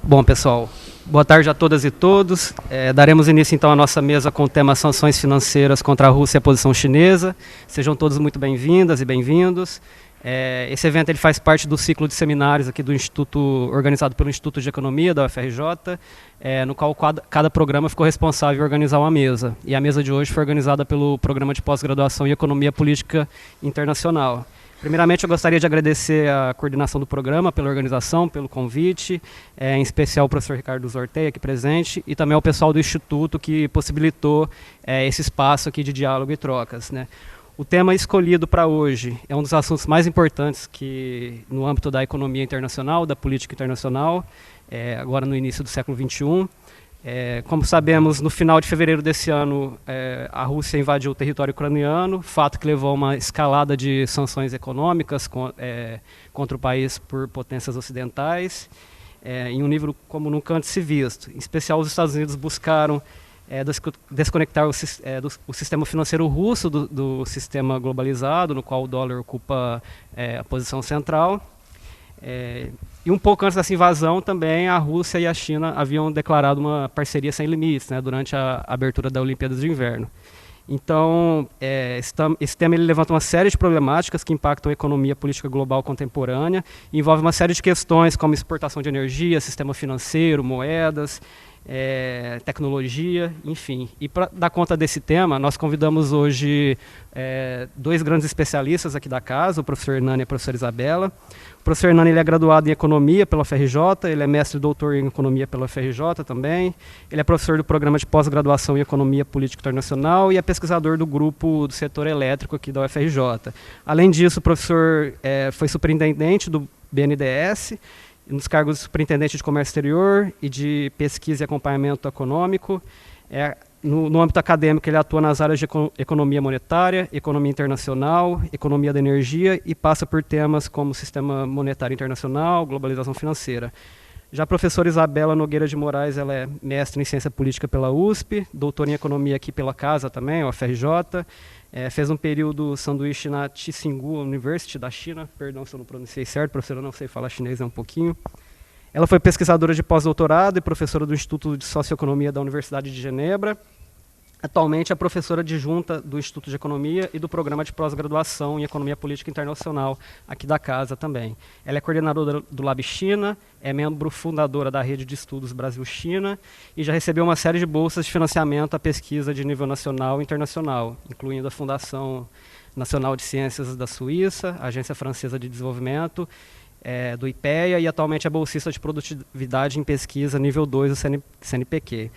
Bom, pessoal, boa tarde a todas e todos. Daremos início, então, à nossa mesa com o tema Sanções Financeiras contra a Rússia e a Posição Chinesa. Sejam todos muito bem-vindas e bem-vindos. Esse evento ele faz parte do ciclo de seminários aqui do Instituto, organizado pelo Instituto de Economia da UFRJ, no qual cada programa ficou responsável em organizar uma mesa. E a mesa de hoje foi organizada pelo Programa de Pós-Graduação em Economia Política Internacional. Primeiramente, eu gostaria de agradecer a coordenação do programa, pela organização, pelo convite, em especial o professor Ricardo Zorteia, aqui presente, e também ao pessoal do Instituto que possibilitou esse espaço aqui de diálogo e trocas, né? O tema escolhido para hoje é um dos assuntos mais importantes que, no âmbito da economia internacional, da política internacional, agora no início do século XXI. Como sabemos, no final de fevereiro desse ano, a Rússia invadiu o território ucraniano, fato que levou a uma escalada de sanções econômicas contra o país por potências ocidentais, em um nível como nunca antes se visto. Em especial, os Estados Unidos buscaram desconectar o sistema financeiro russo do sistema globalizado, no qual o dólar ocupa a posição central. E um pouco antes dessa invasão também a Rússia e a China haviam declarado uma parceria sem limites, né, durante a abertura da Olimpíadas de Inverno. Então, esse tema ele levanta uma série de problemáticas que impactam a economia política global contemporânea, e envolve uma série de questões como exportação de energia, sistema financeiro, moedas, tecnologia, enfim. E para dar conta desse tema, nós convidamos hoje dois grandes especialistas aqui da casa, o professor Hernani e a professora Isabela. O professor Hernani ele é graduado em Economia pela UFRJ, ele é mestre e doutor em Economia pela UFRJ também, ele é professor do Programa de Pós-Graduação em Economia Política Internacional e é pesquisador do grupo do setor elétrico aqui da UFRJ. Além disso, o professor foi superintendente do BNDES, nos cargos de superintendente de comércio exterior e de pesquisa e acompanhamento econômico. No âmbito acadêmico, ele atua nas áreas de economia monetária, economia internacional, economia da energia e passa por temas como sistema monetário internacional, globalização financeira. Já a professora Isabela Nogueira de Moraes, ela é mestre em ciência política pela USP, doutora em economia aqui pela casa também, UFRJ, fez um período sanduíche na Tsinghua University da China, perdão se eu não pronunciei certo, professora, eu não sei falar chinês um pouquinho. Ela foi pesquisadora de pós-doutorado e professora do Instituto de Socioeconomia da Universidade de Genebra. Atualmente é professora adjunta do Instituto de Economia e do Programa de Pós-Graduação em Economia Política Internacional, aqui da casa também. Ela é coordenadora do Lab China, é membro fundadora da Rede de Estudos Brasil-China e já recebeu uma série de bolsas de financiamento à pesquisa de nível nacional e internacional, incluindo a Fundação Nacional de Ciências da Suíça, a Agência Francesa de Desenvolvimento, do IPEA, e atualmente é bolsista de produtividade em pesquisa nível 2 do CNPq.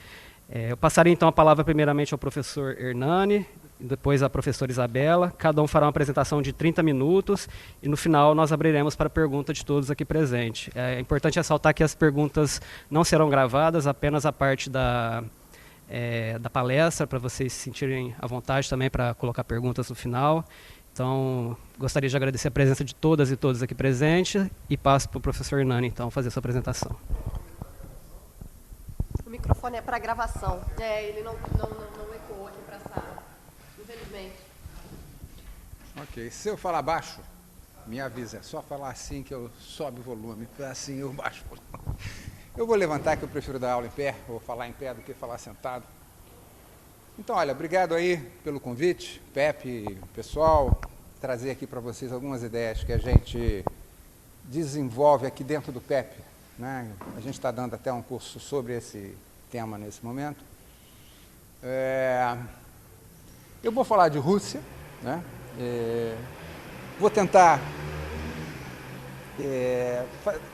Eu passaria então a palavra primeiramente ao professor Hernani, depois à professora Isabela. Cada um fará uma apresentação de 30 minutos e no final nós abriremos para a pergunta de todos aqui presentes. É importante ressaltar que as perguntas não serão gravadas, apenas a parte da palestra, para vocês se sentirem à vontade também para colocar perguntas no final. Então, gostaria de agradecer a presença de todas e todos aqui presentes e passo para o professor Hernani, então, fazer sua apresentação. O microfone é para gravação. Ele não ecoou aqui para a sala, infelizmente. Ok. Se eu falar baixo, me avisa. É só falar assim que eu sobe o volume. Assim eu baixo o volume. Eu vou levantar, que eu prefiro dar aula em pé. Vou falar em pé do que falar sentado. Então, olha, obrigado aí pelo convite, Pepe, pessoal, trazer aqui para vocês algumas ideias que a gente desenvolve aqui dentro do Pepe, né? A gente está dando até um curso sobre esse tema nesse momento. Eu vou falar de Rússia, né? Vou tentar,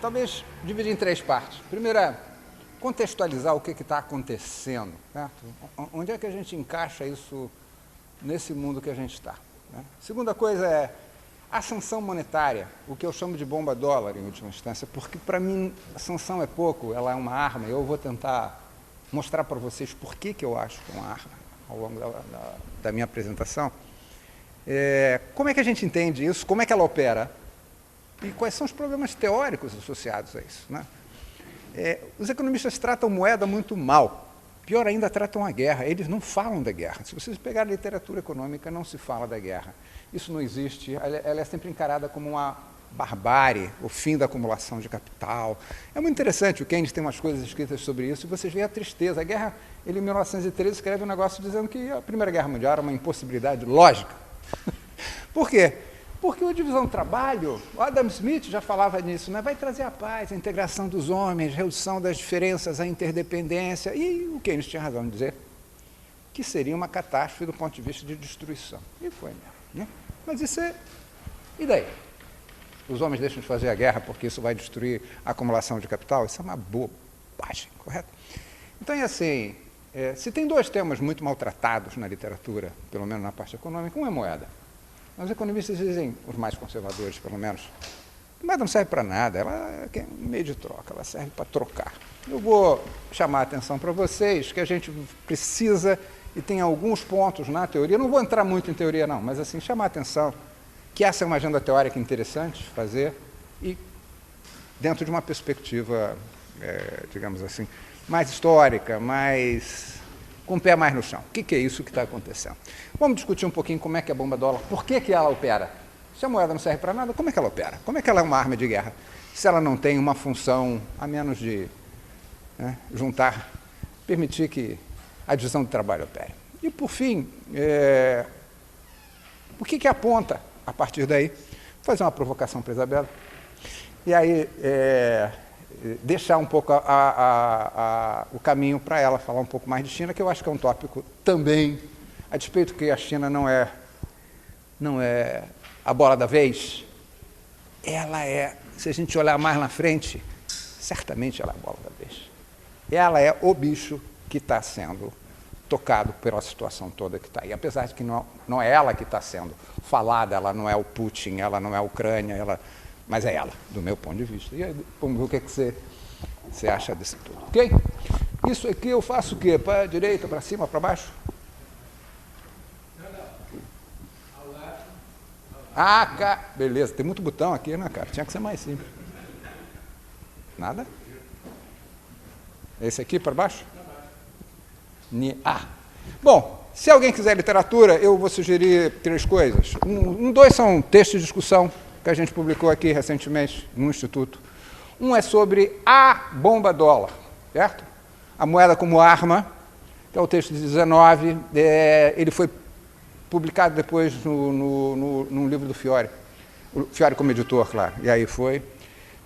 talvez, dividir em 3 partes. Primeira, contextualizar o que está acontecendo, certo? Onde é que a gente encaixa isso nesse mundo que a gente está, né? Segunda coisa é a sanção monetária, o que eu chamo de bomba dólar, em última instância, porque para mim a sanção é pouco, ela é uma arma. Eu vou tentar mostrar para vocês por que eu acho que é uma arma ao longo da minha apresentação. Como é que a gente entende isso, como é que ela opera e quais são os problemas teóricos associados a isso, né? Os economistas tratam moeda muito mal. Pior ainda, tratam a guerra. Eles não falam da guerra. Se vocês pegarem a literatura econômica, não se fala da guerra. Isso não existe. Ela é sempre encarada como uma barbárie, o fim da acumulação de capital. É muito interessante, o Keynes tem umas coisas escritas sobre isso, e vocês veem a tristeza. A guerra, ele em 1913 escreve um negócio dizendo que a Primeira Guerra Mundial era uma impossibilidade lógica. Por quê? Porque a divisão do trabalho, o Adam Smith já falava nisso, né? Vai trazer a paz, a integração dos homens, redução das diferenças, a interdependência, e o Keynes tinha razão de dizer que seria uma catástrofe do ponto de vista de destruição. E foi mesmo, né? Mas isso é... E daí? Os homens deixam de fazer a guerra porque isso vai destruir a acumulação de capital? Isso é uma bobagem, correto? Então, é assim, se tem dois temas muito maltratados na literatura, pelo menos na parte econômica, um é moeda. Os economistas dizem, os mais conservadores pelo menos, a moeda não serve para nada, ela é um meio de troca, ela serve para trocar. Eu vou chamar a atenção para vocês que a gente precisa, e tem alguns pontos na teoria, não vou entrar muito em teoria não, mas assim, chamar a atenção que essa é uma agenda teórica interessante fazer e dentro de uma perspectiva, digamos assim, mais histórica, com o pé mais no chão. O que é isso que está acontecendo? Vamos discutir um pouquinho como é que a bomba dólar, por que ela opera? Se a moeda não serve para nada, como é que ela opera? Como é que ela é uma arma de guerra? Se ela não tem uma função, a menos de permitir que a divisão do trabalho opere. E, por fim, o que aponta a partir daí? Vou fazer uma provocação para a Isabela. E aí, deixar um pouco o caminho para ela falar um pouco mais de China, que eu acho que é um tópico também, a despeito que a China não é a bola da vez, ela é, se a gente olhar mais na frente, certamente ela é a bola da vez. Ela é o bicho que está sendo tocado pela situação toda que está aí. Apesar de que não é ela que está sendo falada, ela não é o Putin, ela não é a Ucrânia, mas é ela, do meu ponto de vista. E aí, vamos ver o que você acha disso tudo, ok? Isso aqui eu faço o quê? Para a direita, para cima, para baixo? Beleza, tem muito botão aqui, né, cara? Tinha que ser mais simples. Nada? Esse aqui para baixo? Bom, se alguém quiser literatura, eu vou sugerir 3 coisas. 2 são textos de discussão que a gente publicou aqui recentemente no Instituto. Um é sobre a bomba dólar, certo? A moeda como arma, que é o texto de 19, ele foi publicado depois num livro do Fiore, o Fiore como editor, claro, e aí foi.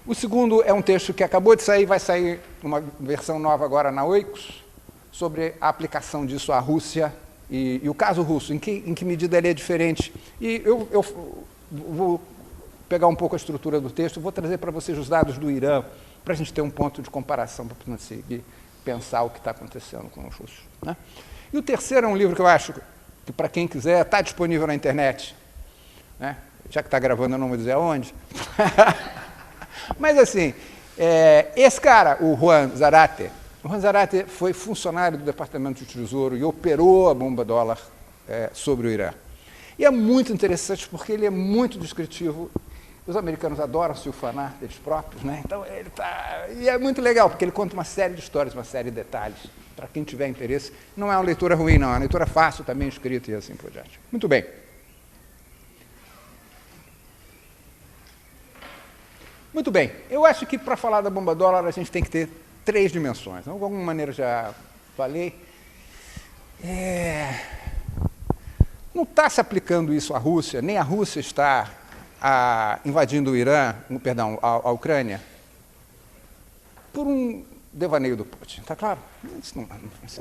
O segundo é um texto que acabou de sair, vai sair uma versão nova agora na Oikos, sobre a aplicação disso à Rússia e o caso russo, em que medida ele é diferente. E eu vou pegar um pouco a estrutura do texto, vou trazer para vocês os dados do Irã, para a gente ter um ponto de comparação, para conseguir pensar o que está acontecendo com os russos, né? E o terceiro é um livro que eu acho que, para quem quiser, está disponível na internet, né? Já que está gravando, eu não vou dizer aonde. Mas, assim, esse cara, o Juan Zarate, foi funcionário do Departamento de Tesouro e operou a bomba dólar sobre o Irã. E é muito interessante porque ele é muito descritivo. Os americanos adoram se ufanar deles próprios, né? Então, e é muito legal, porque ele conta uma série de histórias, uma série de detalhes. Para quem tiver interesse, não é uma leitura ruim, não. É uma leitura fácil, também escrita e assim por diante. Muito bem. Muito bem. Eu acho que para falar da bomba dólar a gente tem que ter 3 dimensões. De alguma maneira já falei. Não está se aplicando isso à Rússia, nem a Rússia está invadindo o Irã, a Ucrânia, por um devaneio do Putin, está claro? Isso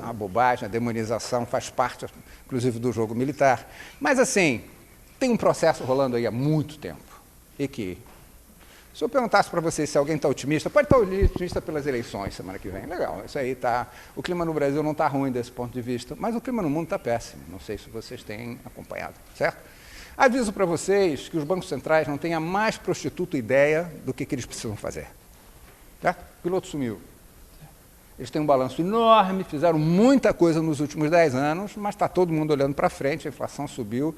é uma bobagem, a demonização faz parte, inclusive, do jogo militar. Mas, assim, tem um processo rolando aí há muito tempo, e que, se eu perguntasse para vocês se alguém está otimista, pode estar otimista pelas eleições semana que vem, legal, isso aí está... O clima no Brasil não está ruim desse ponto de vista, mas o clima no mundo está péssimo, não sei se vocês têm acompanhado, certo? Aviso para vocês que os bancos centrais não têm a mais prostituta ideia do que eles precisam fazer, certo? O piloto sumiu. Eles têm um balanço enorme, fizeram muita coisa nos últimos 10 anos, mas está todo mundo olhando para frente, a inflação subiu,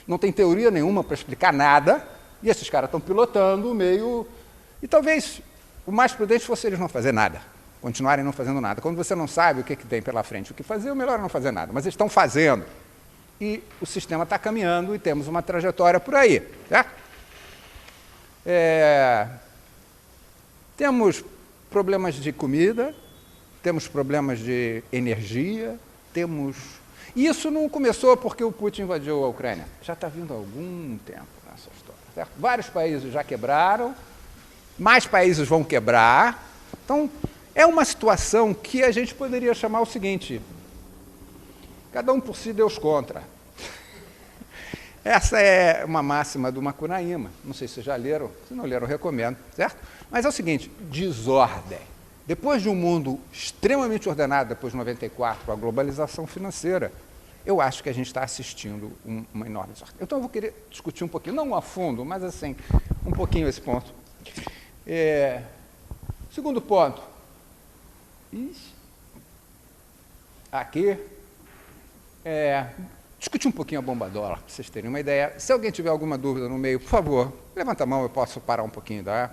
não tem teoria nenhuma para explicar nada, e esses caras estão pilotando meio... E talvez o mais prudente fosse eles não fazer nada, continuarem não fazendo nada. Quando você não sabe o que tem pela frente, o que fazer, o melhor é não fazer nada. Mas eles estão fazendo, e o sistema está caminhando, e temos uma trajetória por aí, certo? Temos problemas de comida, temos problemas de energia, E isso não começou porque o Putin invadiu a Ucrânia. Já está vindo há algum tempo nessa história. Certo? Vários países já quebraram, mais países vão quebrar. Então, é uma situação que a gente poderia chamar o seguinte: cada um por si, Deus contra. Essa é uma máxima do Macunaíma. Não sei se vocês já leram. Se não leram, eu recomendo, certo? Mas é o seguinte: desordem. Depois de um mundo extremamente ordenado, depois de 94, a globalização financeira, eu acho que a gente está assistindo uma enorme desordem. Então, eu vou querer discutir um pouquinho, não a fundo, mas assim, um pouquinho esse ponto. Segundo ponto. Aqui. Discutir um pouquinho a bomba dólar, para vocês terem uma ideia. Se alguém tiver alguma dúvida no meio, por favor, levanta a mão, eu posso parar um pouquinho, tá?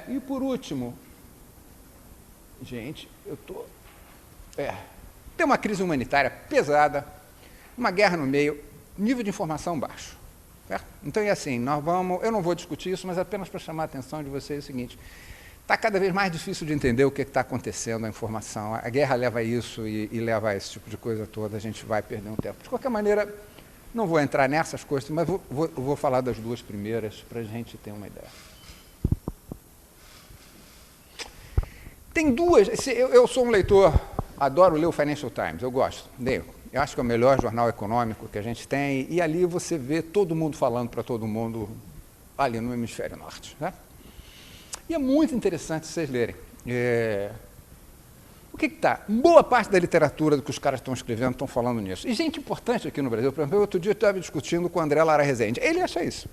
E por último, gente, tem uma crise humanitária pesada, uma guerra no meio, nível de informação baixo. Certo? Então, é assim, eu não vou discutir isso, mas apenas para chamar a atenção de vocês é o seguinte: está cada vez mais difícil de entender o que está acontecendo, a informação. A guerra leva a isso e leva a esse tipo de coisa toda, a gente vai perder um tempo. De qualquer maneira, não vou entrar nessas coisas, mas vou falar das duas primeiras para a gente ter uma ideia. Tem duas. Eu sou um leitor, adoro ler o Financial Times, eu gosto, leio. Eu acho que é o melhor jornal econômico que a gente tem, e ali você vê todo mundo falando para todo mundo ali no hemisfério norte. Né? E é muito interessante vocês lerem. O que está? Boa parte da literatura do que os caras estão escrevendo estão falando nisso. E gente importante aqui no Brasil, por exemplo, outro dia eu estava discutindo com o André Lara Rezende. Ele acha isso.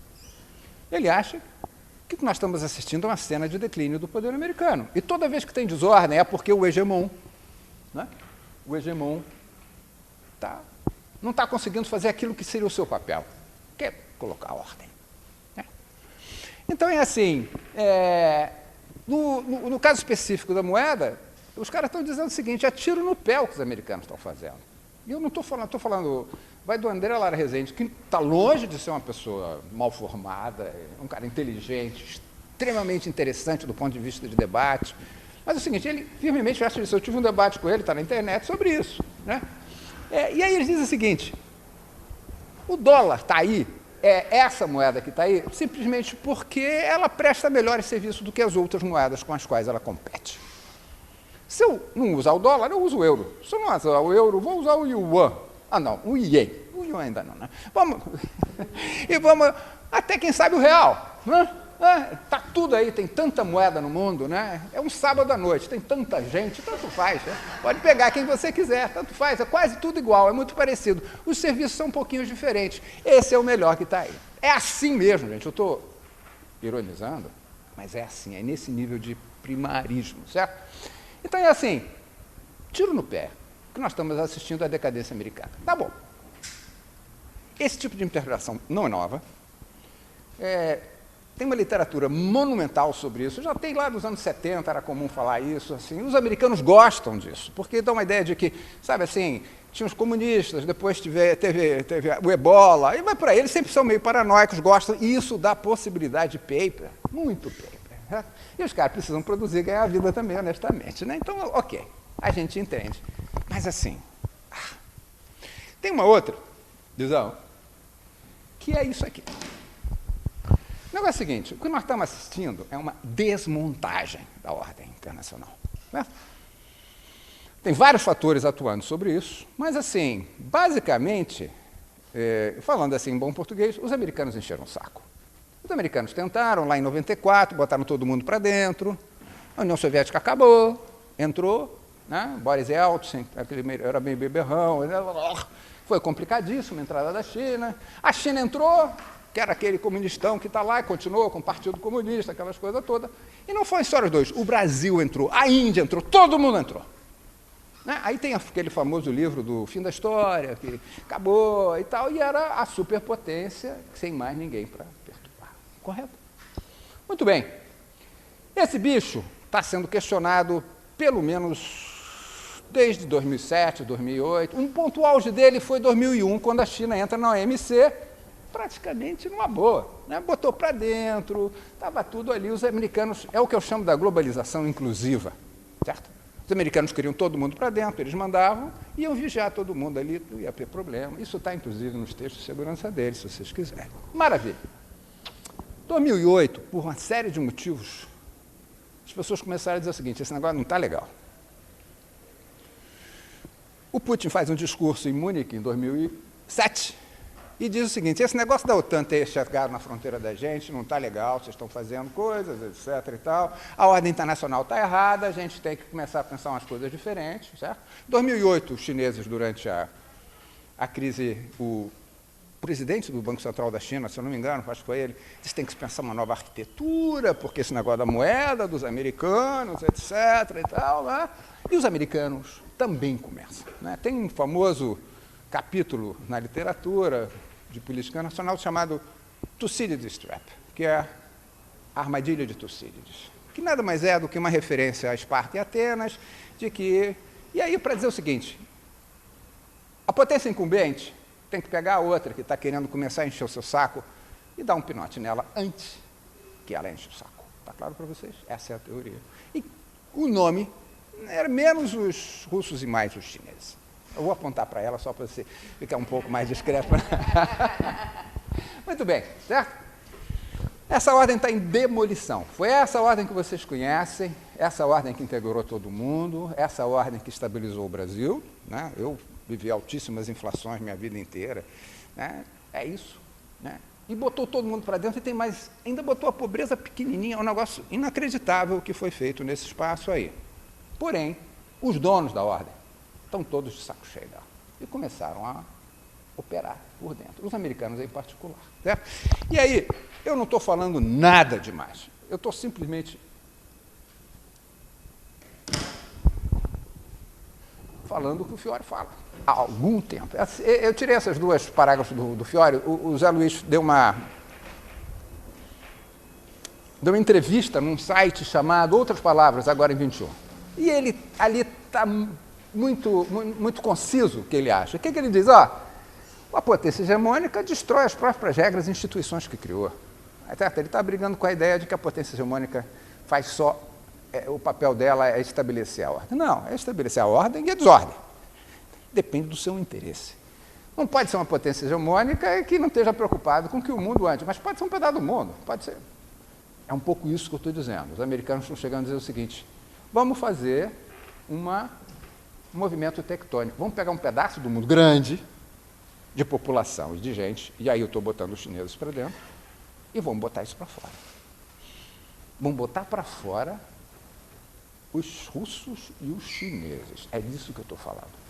Ele acha que nós estamos assistindo a uma cena de declínio do poder americano. E toda vez que tem desordem é porque o hegemon, né? O hegemon não está conseguindo fazer aquilo que seria o seu papel, que é colocar ordem. Né? Então, é assim, no caso específico da moeda, os caras estão dizendo o seguinte: é tiro no pé o que os americanos estão fazendo. E eu não estou falando, vai do André Lara Rezende, que está longe de ser uma pessoa mal formada, um cara inteligente, extremamente interessante do ponto de vista de debate. Mas é o seguinte, ele firmemente acha isso. Eu tive um debate com ele, está na internet, sobre isso. Né? E aí ele diz o seguinte: o dólar está aí, essa moeda que está aí, simplesmente porque ela presta melhores serviços do que as outras moedas com as quais ela compete. Se eu não usar o dólar, eu uso o euro. Se eu não usar o euro, vou usar o yuan. Não, o ien. O yuan ainda não, né? E vamos, até quem sabe o real. Né? Está tudo aí, tem tanta moeda no mundo, né? É um sábado à noite, tem tanta gente, tanto faz. Né? Pode pegar quem você quiser, tanto faz, é quase tudo igual, é muito parecido. Os serviços são um pouquinho diferentes. Esse é o melhor que está aí. É assim mesmo, gente. Eu estou ironizando, mas é assim, é nesse nível de primarismo, certo? Então é assim, tiro no pé, que nós estamos assistindo à decadência americana. Tá bom. Esse tipo de interpretação não é nova. Tem uma literatura monumental sobre isso. Já tem lá nos anos 70, era comum falar isso. Assim. Os americanos gostam disso, porque dá uma ideia de que, sabe assim, tinha os comunistas, depois teve o ebola, e vai por aí. Eles sempre são meio paranoicos, gostam, e isso dá possibilidade de paper, muito paper. Certo? E os caras precisam produzir e ganhar a vida também, honestamente. Né? Então, ok, a gente entende. Mas assim, tem uma outra visão, que é isso aqui. O negócio é o seguinte: o que nós estamos assistindo é uma desmontagem da ordem internacional. Né? Tem vários fatores atuando sobre isso, mas, assim, basicamente, falando assim em bom português, os americanos encheram o saco. Os americanos tentaram, lá em 94, botaram todo mundo para dentro, a União Soviética acabou, entrou, né? Boris Yeltsin, era meio beberrão, foi complicadíssimo a entrada da China. A China entrou, que era aquele comunistão que está lá e continuou com o Partido Comunista, aquelas coisas todas. E não foi só os dois, o Brasil entrou, a Índia entrou, todo mundo entrou. Né? Aí tem aquele famoso livro do Fim da História, que acabou e tal, e era a superpotência, sem mais ninguém para perturbar. Correto? Muito bem. Esse bicho está sendo questionado pelo menos desde 2007, 2008. Um ponto auge dele foi 2001, quando a China entra na OMC, praticamente numa boa, né? Botou para dentro, estava tudo ali. Os americanos, é o que eu chamo da globalização inclusiva, certo? Os americanos queriam todo mundo para dentro, eles mandavam, iam vigiar todo mundo ali, não ia ter problema. Isso está, inclusive, nos textos de segurança deles, se vocês quiserem. Maravilha. 2008, por uma série de motivos, as pessoas começaram a dizer o seguinte: esse negócio não está legal. O Putin faz um discurso em Munique, em 2007, e diz o seguinte: esse negócio da OTAN ter chegado na fronteira da gente não está legal, vocês estão fazendo coisas, etc. e tal, a ordem internacional está errada, a gente tem que começar a pensar umas coisas diferentes, certo? Em 2008, os chineses, durante a crise, o presidente do Banco Central da China, se eu não me engano, acho que foi ele, disse que tem que pensar uma nova arquitetura, porque esse negócio da moeda, dos americanos, etc. e tal, né? E os americanos também começam, né? Tem um famoso capítulo na literatura de política nacional chamado Thucydides Trap, que é a armadilha de Tucídides, que nada mais é do que uma referência a Esparta e Atenas, de que... E aí, para dizer o seguinte, a potência incumbente tem que pegar a outra que está querendo começar a encher o seu saco e dar um pinote nela antes que ela enche o saco. Está claro para vocês? Essa é a teoria. E o nome era menos os russos e mais os chineses. Eu vou apontar para ela só para você ficar um pouco mais discreto. Muito bem, certo? Essa ordem está em demolição. Foi essa ordem que vocês conhecem, essa ordem que integrou todo mundo, essa ordem que estabilizou o Brasil, né? Eu vivi altíssimas inflações minha vida inteira, né? É isso, né? E botou todo mundo para dentro e tem mais, ainda botou a pobreza pequenininha, é um negócio inacreditável o que foi feito nesse espaço aí. Porém, os donos da ordem estão todos de saco cheio dela e começaram a operar por dentro, os americanos em particular, certo? E aí, eu não estou falando nada demais, eu estou simplesmente falando o que o Fiore fala há algum tempo. Eu tirei essas duas parágrafos do Fiore, o Zé Luiz deu uma entrevista num site chamado Outras Palavras, agora em 21. E ele ali está muito conciso o que ele acha. O que ele diz? Ó, a potência hegemônica destrói as próprias regras e instituições que criou. Ele está brigando com a ideia de que a potência hegemônica faz só... o papel dela é estabelecer a ordem. Não, é estabelecer a ordem e a desordem. Depende do seu interesse. Não pode ser uma potência hegemônica que não esteja preocupado com o que o mundo ande, mas pode ser um pedaço do mundo, pode ser. É um pouco isso que eu estou dizendo. Os americanos estão chegando a dizer o seguinte: vamos fazer um movimento tectônico, vamos pegar um pedaço do mundo grande, de população e de gente, e aí eu estou botando os chineses para dentro, e vamos botar isso para fora. Vamos botar para fora os russos e os chineses. É disso que eu estou falando.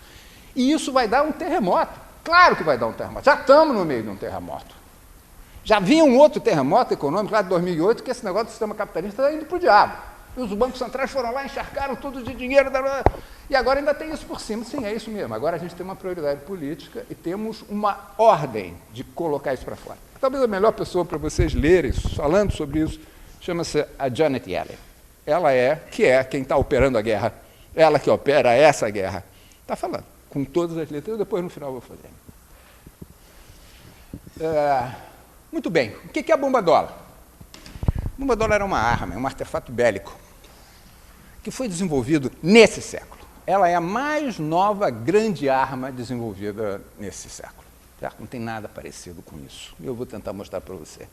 E isso vai dar um terremoto. Claro que vai dar um terremoto. Já estamos no meio de um terremoto. Já vinha um outro terremoto econômico lá de 2008, que esse negócio do sistema capitalista está indo para o diabo. E os bancos centrais foram lá, encharcaram tudo de dinheiro. E agora ainda tem isso por cima. Sim, é isso mesmo. Agora a gente tem uma prioridade política e temos uma ordem de colocar isso para fora. Talvez a melhor pessoa para vocês lerem falando sobre isso chama-se a Janet Yellen. Ela que é quem está operando a guerra, ela que opera essa guerra. Está falando, com todas as letras, eu depois no final vou fazer. Muito bem, o que é a bomba dólar? A bomba dólar é uma arma, é um artefato bélico, que foi desenvolvido nesse século. Ela é a mais nova grande arma desenvolvida nesse século. Certo? Não tem nada parecido com isso. Eu vou tentar mostrar para você.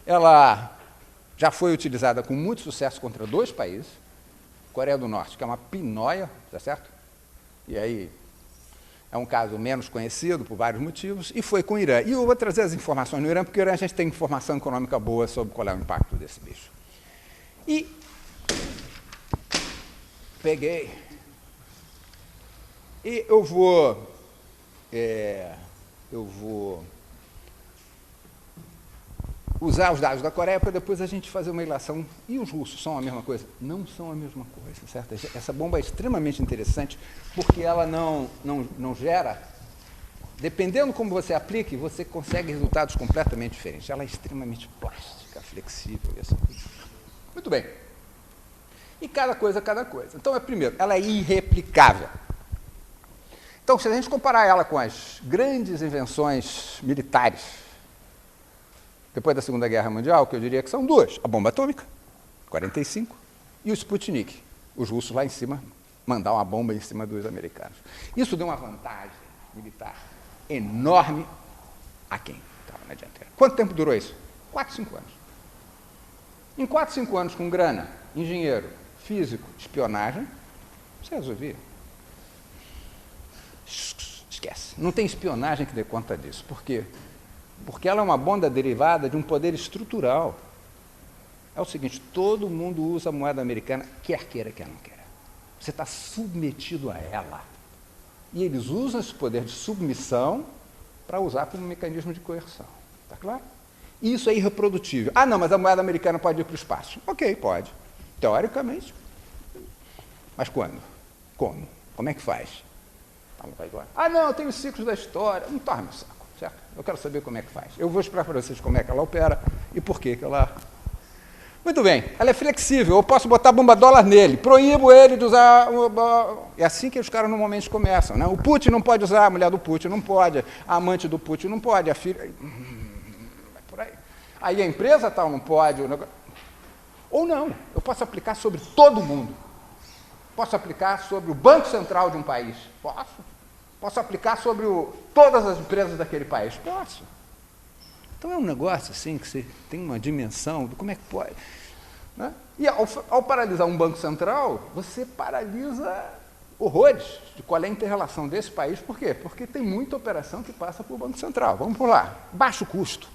Ela já foi utilizada com muito sucesso contra 2 países, Coreia do Norte, que é uma pinóia, tá certo? E aí é um caso menos conhecido por vários motivos, e foi com o Irã. E eu vou trazer as informações no Irã, porque o Irã a gente tem informação econômica boa sobre qual é o impacto desse bicho. E peguei, e eu vou usar os dados da Coreia para depois a gente fazer uma ilação. E os russos são a mesma coisa? Não são a mesma coisa, certo? Essa bomba é extremamente interessante porque ela não gera... Dependendo como você aplique, você consegue resultados completamente diferentes. Ela é extremamente plástica, flexível e assim. Muito bem. E cada coisa. Então, primeiro, ela é irreplicável. Então, se a gente comparar ela com as grandes invenções militares depois da Segunda Guerra Mundial, que eu diria que são duas: a bomba atômica, 45, e o Sputnik. Os russos lá em cima mandar uma bomba em cima dos americanos. Isso deu uma vantagem militar enorme a quem estava na dianteira. Quanto tempo durou isso? 4, 5 anos. Em 4, 5 anos, com grana, engenheiro, físico, espionagem, você resolvia. Esquece. Não tem espionagem que dê conta disso. Por quê? Porque ela é uma bomba derivada de um poder estrutural. É o seguinte: todo mundo usa a moeda americana, quer queira, quer não queira. Você está submetido a ela. E eles usam esse poder de submissão para usar como mecanismo de coerção. Está claro? E isso é irreprodutível. Ah, não, mas a moeda americana pode ir para o espaço. Ok, pode. Teoricamente. Mas quando? Como? Como é que faz? Ah, não, eu tenho os ciclos da história. Não torne meu saco, certo? Eu quero saber como é que faz. Eu vou explicar para vocês como é que ela opera e por que ela... Muito bem, ela é flexível, eu posso botar bomba dólar nele, proíbo ele de usar... É assim que os caras normalmente começam, né? O Putin não pode usar, a mulher do Putin não pode, a amante do Putin não pode, a filha... Vai por aí. Aí a empresa tal não pode... Ou não, eu posso aplicar sobre todo mundo. Posso aplicar sobre o Banco Central de um país? Posso. Posso aplicar sobre todas as empresas daquele país? Posso. Então é um negócio assim que você tem uma dimensão do como é que pode. Né? E ao paralisar um Banco Central, você paralisa horrores de qual é a inter-relação desse país. Por quê? Porque tem muita operação que passa por Banco Central. Vamos por lá. Baixo custo.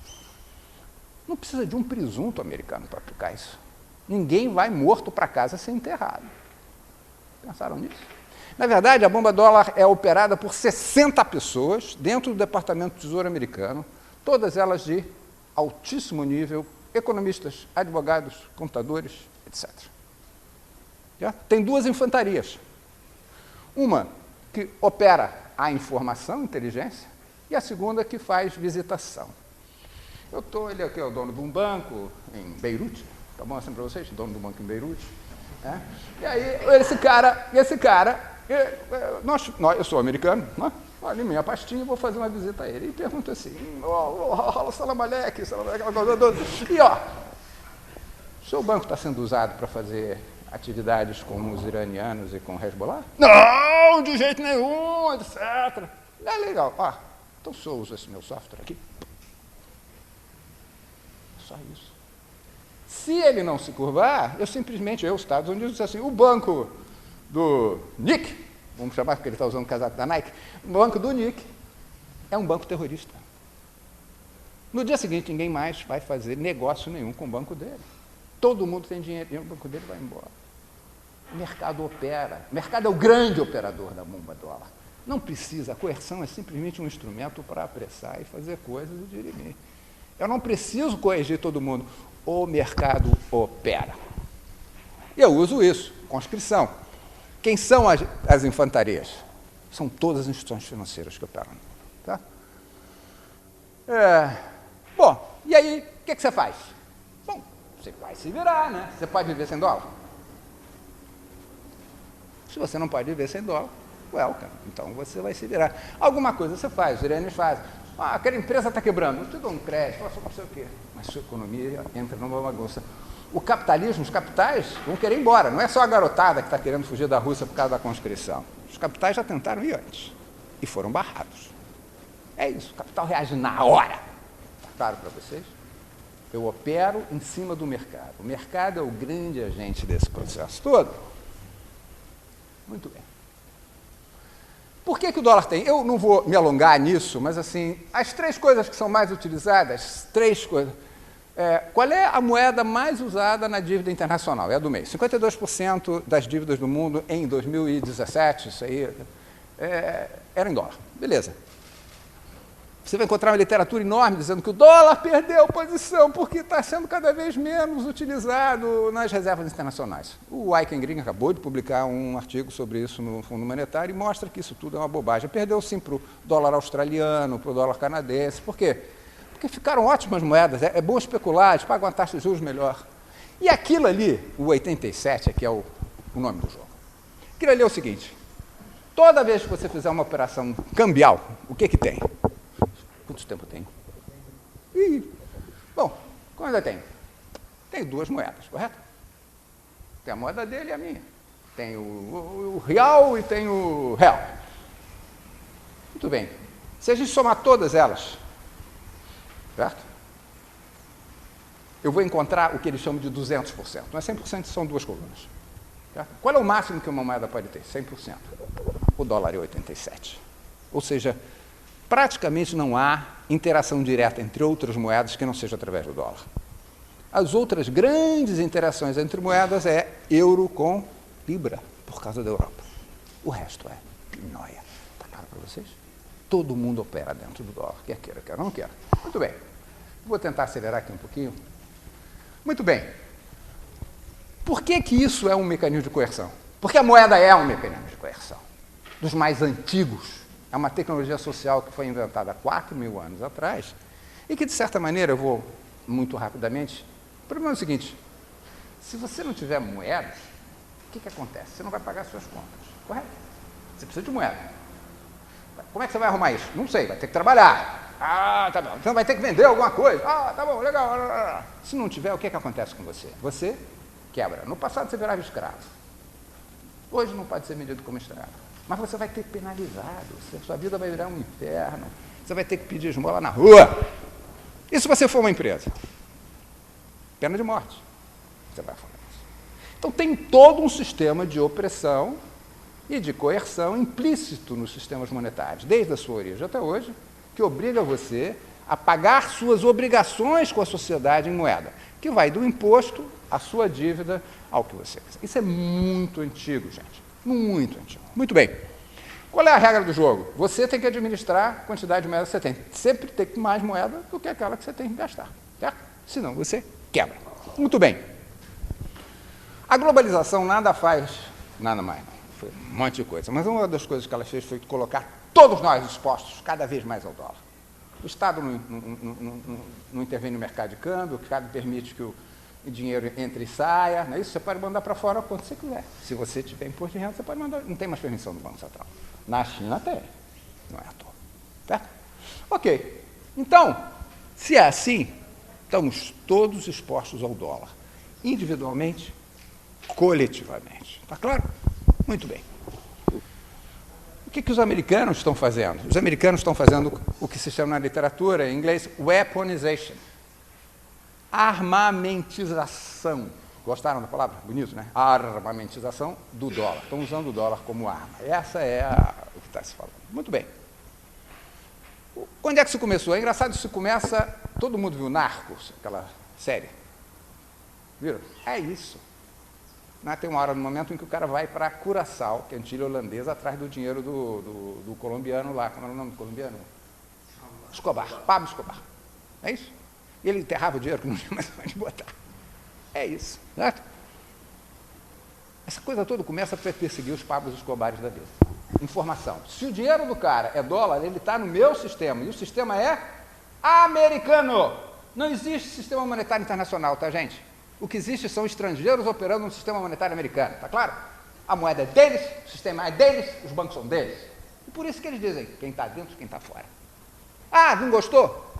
Não precisa de um presunto americano para aplicar isso. Ninguém vai morto para casa sem enterrado. Pensaram nisso? Na verdade, a bomba dólar é operada por 60 pessoas dentro do Departamento do Tesouro americano, todas elas de altíssimo nível, economistas, advogados, contadores, etc. Já? Tem duas infantarias. Uma que opera a informação, inteligência, e a segunda que faz visitação. Ele aqui é o dono de um banco em Beirute, tá bom assim para vocês? Dono do banco em Beirute. É? E aí, esse cara, eu sou americano, né? Olha em minha pastinha, vou fazer uma visita a ele. E pergunto assim, salam aleikum, e ó, o seu banco está sendo usado para fazer atividades com os iranianos e com o Hezbollah? Não, de jeito nenhum, etc. É legal, então o senhor usa esse meu software aqui? Só isso. Se ele não se curvar, os Estados Unidos, diz assim, o banco do Nick, vamos chamar porque ele está usando o casaco da Nike, o banco do Nick é um banco terrorista. No dia seguinte, ninguém mais vai fazer negócio nenhum com o banco dele. Todo mundo tem dinheiro e o banco dele vai embora. O mercado opera. O mercado é o grande operador da bomba dólar. Não precisa, a coerção é simplesmente um instrumento para apressar e fazer coisas e dirimir. Eu não preciso corrigir todo mundo. O mercado opera. E eu uso isso, conscrição. Quem são as infantarias? São todas as instituições financeiras que operam. Tá? Bom, e aí, o que você faz? Bom, você vai se virar, né? Você pode viver sem dólar? Se você não pode viver sem dólar, welcome. Então você vai se virar. Alguma coisa você faz, os iranianos fazem. Aquela empresa está quebrando, eu te dou um crédito, só não sei o quê. Mas sua economia entra numa bagunça. O capitalismo, os capitais vão querer ir embora. Não é só a garotada que está querendo fugir da Rússia por causa da conscrição. Os capitais já tentaram ir antes e foram barrados. É isso, o capital reage na hora. Está claro para vocês? Eu opero em cima do mercado. O mercado é o grande agente desse processo todo. Muito bem. Por que o dólar tem? Eu não vou me alongar nisso, mas assim, as 3 coisas que são mais utilizadas, 3 coisas. Qual é a moeda mais usada na dívida internacional? É a do mês. 52% das dívidas do mundo em 2017, isso aí, era em dólar. Beleza. Você vai encontrar uma literatura enorme dizendo que o dólar perdeu posição porque está sendo cada vez menos utilizado nas reservas internacionais. O Eichengreen acabou de publicar um artigo sobre isso no Fundo Monetário e mostra que isso tudo é uma bobagem. Perdeu sim para o dólar australiano, para o dólar canadense. Por quê? Porque ficaram ótimas moedas, é bom especular, eles pagam uma taxa de juros melhor. E aquilo ali, o 87, que é o nome do jogo, aquilo ali é o seguinte, toda vez que você fizer uma operação cambial, o que tem? Quanto tempo tem? Bom, como ainda tenho? Tenho duas moedas, correto? Tem a moeda dele e a minha. Tem o real e tem o real. Muito bem. Se a gente somar todas elas, certo? Eu vou encontrar o que eles chamam de 200%. Não é 100%, são duas colunas. Certo? Qual é o máximo que uma moeda pode ter? 100%. O dólar é 87%. Ou seja, praticamente não há interação direta entre outras moedas que não seja através do dólar. As outras grandes interações entre moedas é euro com libra, por causa da Europa. O resto é pinóia. Está claro para vocês? Todo mundo opera dentro do dólar, quer queira, quer não quer. Muito bem. Vou tentar acelerar aqui um pouquinho. Muito bem. Por que que isso é um mecanismo de coerção? Porque a moeda é um mecanismo de coerção. Dos mais antigos. É uma tecnologia social que foi inventada há 4.000 anos atrás e que, de certa maneira, eu vou muito rapidamente. O problema é o seguinte: se você não tiver moedas, o que acontece? Você não vai pagar suas contas, correto? Você precisa de moeda. Como é que você vai arrumar isso? Não sei, vai ter que trabalhar. Ah, tá bom. Então vai ter que vender alguma coisa. Ah, tá bom, legal. Se não tiver, o que acontece com você? Você quebra. No passado você virava escravo. Hoje não pode ser medido como escravo. Mas você vai ter penalizado. Sua vida vai virar um inferno. Você vai ter que pedir esmola na rua. E se você for uma empresa? Pena de morte. Você vai falar isso. Então tem todo um sistema de opressão e de coerção implícito nos sistemas monetários, desde a sua origem até hoje, que obriga você a pagar suas obrigações com a sociedade em moeda, que vai do imposto à sua dívida ao que você quiser. Isso é muito antigo, gente. Muito antigo. Muito bem. Qual é a regra do jogo? Você tem que administrar a quantidade de moeda que você tem. Sempre tem mais moeda do que aquela que você tem que gastar. Certo? Senão você quebra. Muito bem. A globalização nada mais. Foi um monte de coisa. Mas uma das coisas que ela fez foi colocar todos nós expostos cada vez mais ao dólar. O Estado não intervém no mercado de câmbio, o Estado permite que o dinheiro entre e saia, não é isso? Você pode mandar para fora quanto você quiser. Se você tiver imposto de renda, você pode mandar, não tem mais permissão do Banco Central. Na China tem, não é à toa. Certo? Ok. Então, se é assim, estamos todos expostos ao dólar, individualmente, coletivamente. Está claro? Muito bem. O que os americanos estão fazendo? Os americanos estão fazendo o que se chama na literatura, em inglês, weaponization. Armamentização. Gostaram da palavra? Bonito, né? Armamentização do dólar. Estão usando o dólar como arma. Essa é o que está se falando. Muito bem. Quando é que isso começou? É engraçado, isso começa... Todo mundo viu Narcos, aquela série? Viram? É isso. Tem uma hora, no momento em que o cara vai para Curaçao, que é a Antilha holandesa, atrás do dinheiro do colombiano lá. Como é o nome do colombiano? Escobar. Pablo Escobar. É isso? E ele enterrava o dinheiro que não tinha mais onde botar. É isso, certo? Essa coisa toda começa para perseguir os Pablos Escobares da vida. Informação. Se o dinheiro do cara é dólar, ele está no meu sistema, e o sistema é americano. Não existe sistema monetário internacional, tá, gente? O que existe são estrangeiros operando no sistema monetário americano, tá claro? A moeda é deles, o sistema é deles, os bancos são deles. E por isso que eles dizem quem está dentro e quem está fora. Ah, não gostou?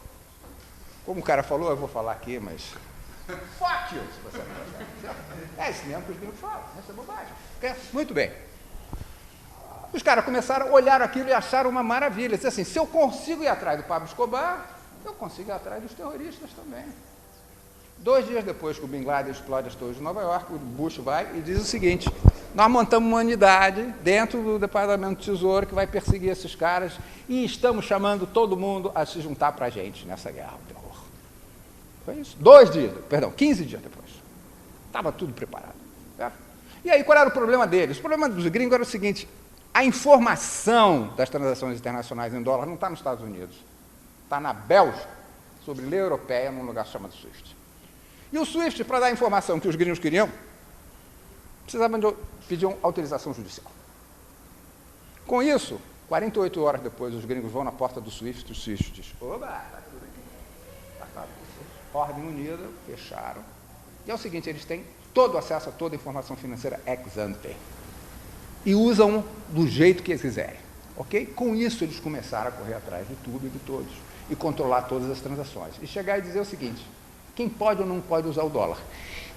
Como o cara falou, eu vou falar aqui, mas... Fuck you, se você não gostar. É isso mesmo que os gringos falam, essa é bobagem. Muito bem. Os caras começaram a olhar aquilo e acharam uma maravilha. Dizer assim, se eu consigo ir atrás do Pablo Escobar, eu consigo ir atrás dos terroristas também. 2 dias depois que o Bin Laden explode as torres de Nova York, o Bush vai e diz o seguinte: nós montamos uma unidade dentro do Departamento do Tesouro que vai perseguir esses caras e estamos chamando todo mundo a se juntar para a gente nessa guerra ao terror. Foi isso. 15 dias depois. Estava tudo preparado. Certo? E aí, qual era o problema deles? O problema dos gringos era o seguinte: a informação das transações internacionais em dólar não está nos Estados Unidos. Está na Bélgica, sobre lei europeia, num lugar chamado SWIFT. E o SWIFT, para dar a informação que os gringos queriam, pediam autorização judicial. Com isso, 48 horas depois, os gringos vão na porta do SWIFT, o SWIFT diz: oba, está tudo aqui. Está claro. Ordem unida, fecharam. E é o seguinte, eles têm todo o acesso a toda a informação financeira ex ante. E usam do jeito que eles quiserem. Ok? Com isso, eles começaram a correr atrás de tudo e de todos. E controlar todas as transações. E chegar e dizer o seguinte: Quem pode ou não pode usar o dólar.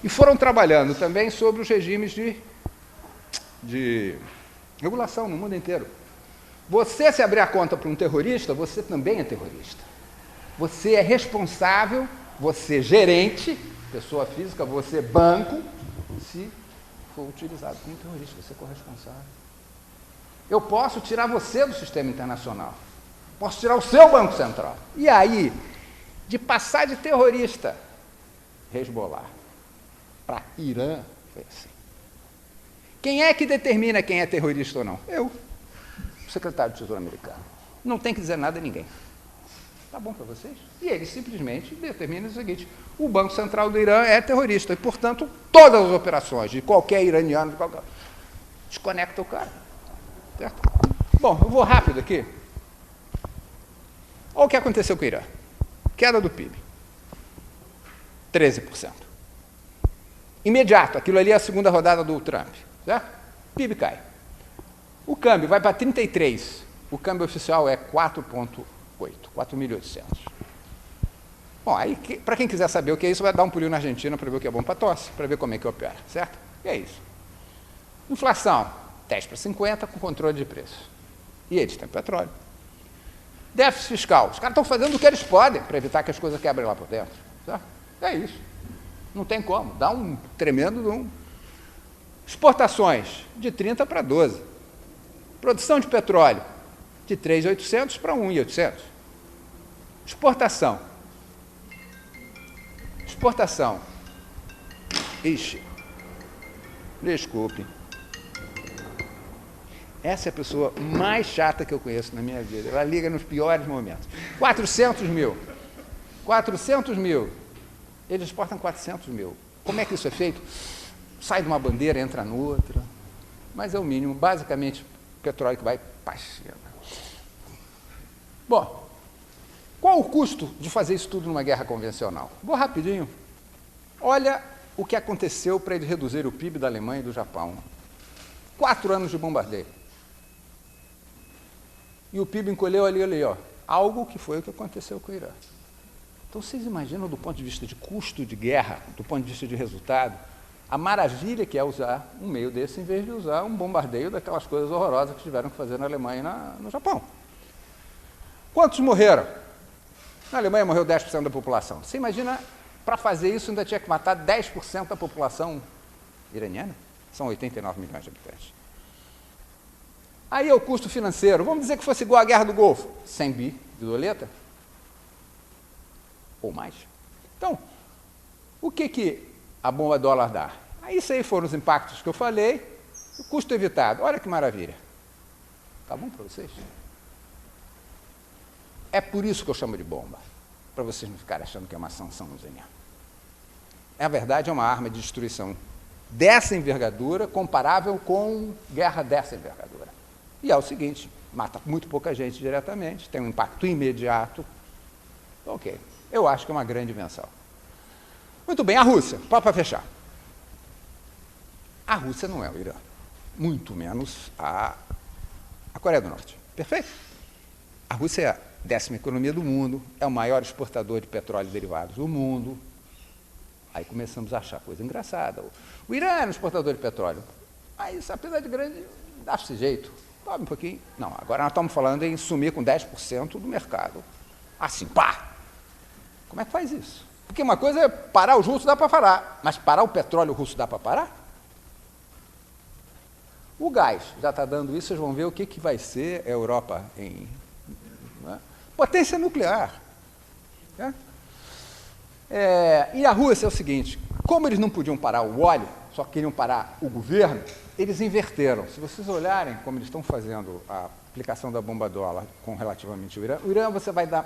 E foram trabalhando também sobre os regimes de regulação no mundo inteiro. Você, se abrir a conta para um terrorista, você também é terrorista. Você é responsável, você gerente, pessoa física, você banco, se for utilizado como terrorista, você é corresponsável. Eu posso tirar você do sistema internacional, posso tirar o seu Banco Central. E aí, de passar de terrorista, Hezbollah, para Irã, foi assim. Quem é que determina quem é terrorista ou não? Eu, o secretário de Tesouro americano. Não tem que dizer nada a ninguém. Tá bom para vocês? E eles simplesmente determinam o seguinte: o Banco Central do Irã é terrorista e, portanto, todas as operações de qualquer iraniano, desconecta o cara. Certo? Bom, eu vou rápido aqui. Olha o que aconteceu com o Irã. Queda do PIB. 13%. Imediato, aquilo ali é a segunda rodada do Trump. Certo? PIB cai. O câmbio vai para 33. O câmbio oficial é 4,8. 4.800. Bom, aí, para quem quiser saber o que é isso, vai dar um pulinho na Argentina para ver o que é bom para tosse, para ver como é que opera, certo? E é isso. Inflação, 10 para 50, com controle de preço. E eles têm petróleo. Déficit fiscal. Os caras estão fazendo o que eles podem para evitar que as coisas quebrem lá por dentro. Certo? É isso. Não tem como. Dá um tremendo... Exportações, de 30 para 12. Produção de petróleo, de 3.800 para 1.800. Exportação. Exportação. Ixi. Desculpe. Essa é a pessoa mais chata que eu conheço na minha vida. Ela liga nos piores momentos. 400 mil. 400 mil. Eles exportam 400 mil. Como é que isso é feito? Sai de uma bandeira, entra noutra. Mas é o mínimo. Basicamente, petróleo que vai passeando. Bom, qual o custo de fazer isso tudo numa guerra convencional? Vou rapidinho. Olha o que aconteceu para eles reduzirem o PIB da Alemanha e do Japão. 4 anos de bombardeio. E o PIB encolheu ali, ó. Algo que foi o que aconteceu com o Irã. Então, vocês imaginam, do ponto de vista de custo de guerra, do ponto de vista de resultado, a maravilha que é usar um meio desse em vez de usar um bombardeio daquelas coisas horrorosas que tiveram que fazer na Alemanha e no Japão. Quantos morreram? Na Alemanha morreu 10% da população. Você imagina, para fazer isso ainda tinha que matar 10% da população iraniana? São 89 milhões de habitantes. Aí é o custo financeiro. Vamos dizer que fosse igual à Guerra do Golfo. 100 bi de doleta? Ou mais. Então, o que a bomba dólar dá? Isso aí foram os impactos que eu falei. O custo evitado. Olha que maravilha. Tá bom para vocês? É por isso que eu chamo de bomba. Para vocês não ficarem achando que é uma sançãozinha. Na verdade, é uma arma de destruição dessa envergadura, comparável com guerra dessa envergadura. E é o seguinte, mata muito pouca gente diretamente, tem um impacto imediato. Ok, eu acho que é uma grande invenção. Muito bem, a Rússia, para fechar. A Rússia não é o Irã, muito menos a Coreia do Norte. Perfeito? A Rússia é a 10ª economia do mundo, é o maior exportador de petróleo e derivados do mundo. Aí começamos a achar coisa engraçada. O Irã era um exportador de petróleo. Mas, apesar de grande, dá-se jeito. Sobe um pouquinho. Não, agora nós estamos falando em sumir com 10% do mercado. Assim, pá! Como é que faz isso? Porque uma coisa é parar os russos, dá para parar. Mas parar o petróleo russo dá para parar? O gás já está dando isso, vocês vão ver o que vai ser a Europa em... Né? Potência nuclear. Né? E a Rússia é o seguinte, como eles não podiam parar o óleo, só queriam parar o governo, eles inverteram. Se vocês olharem como eles estão fazendo a aplicação da bomba dólar com relativamente o Irã você vai da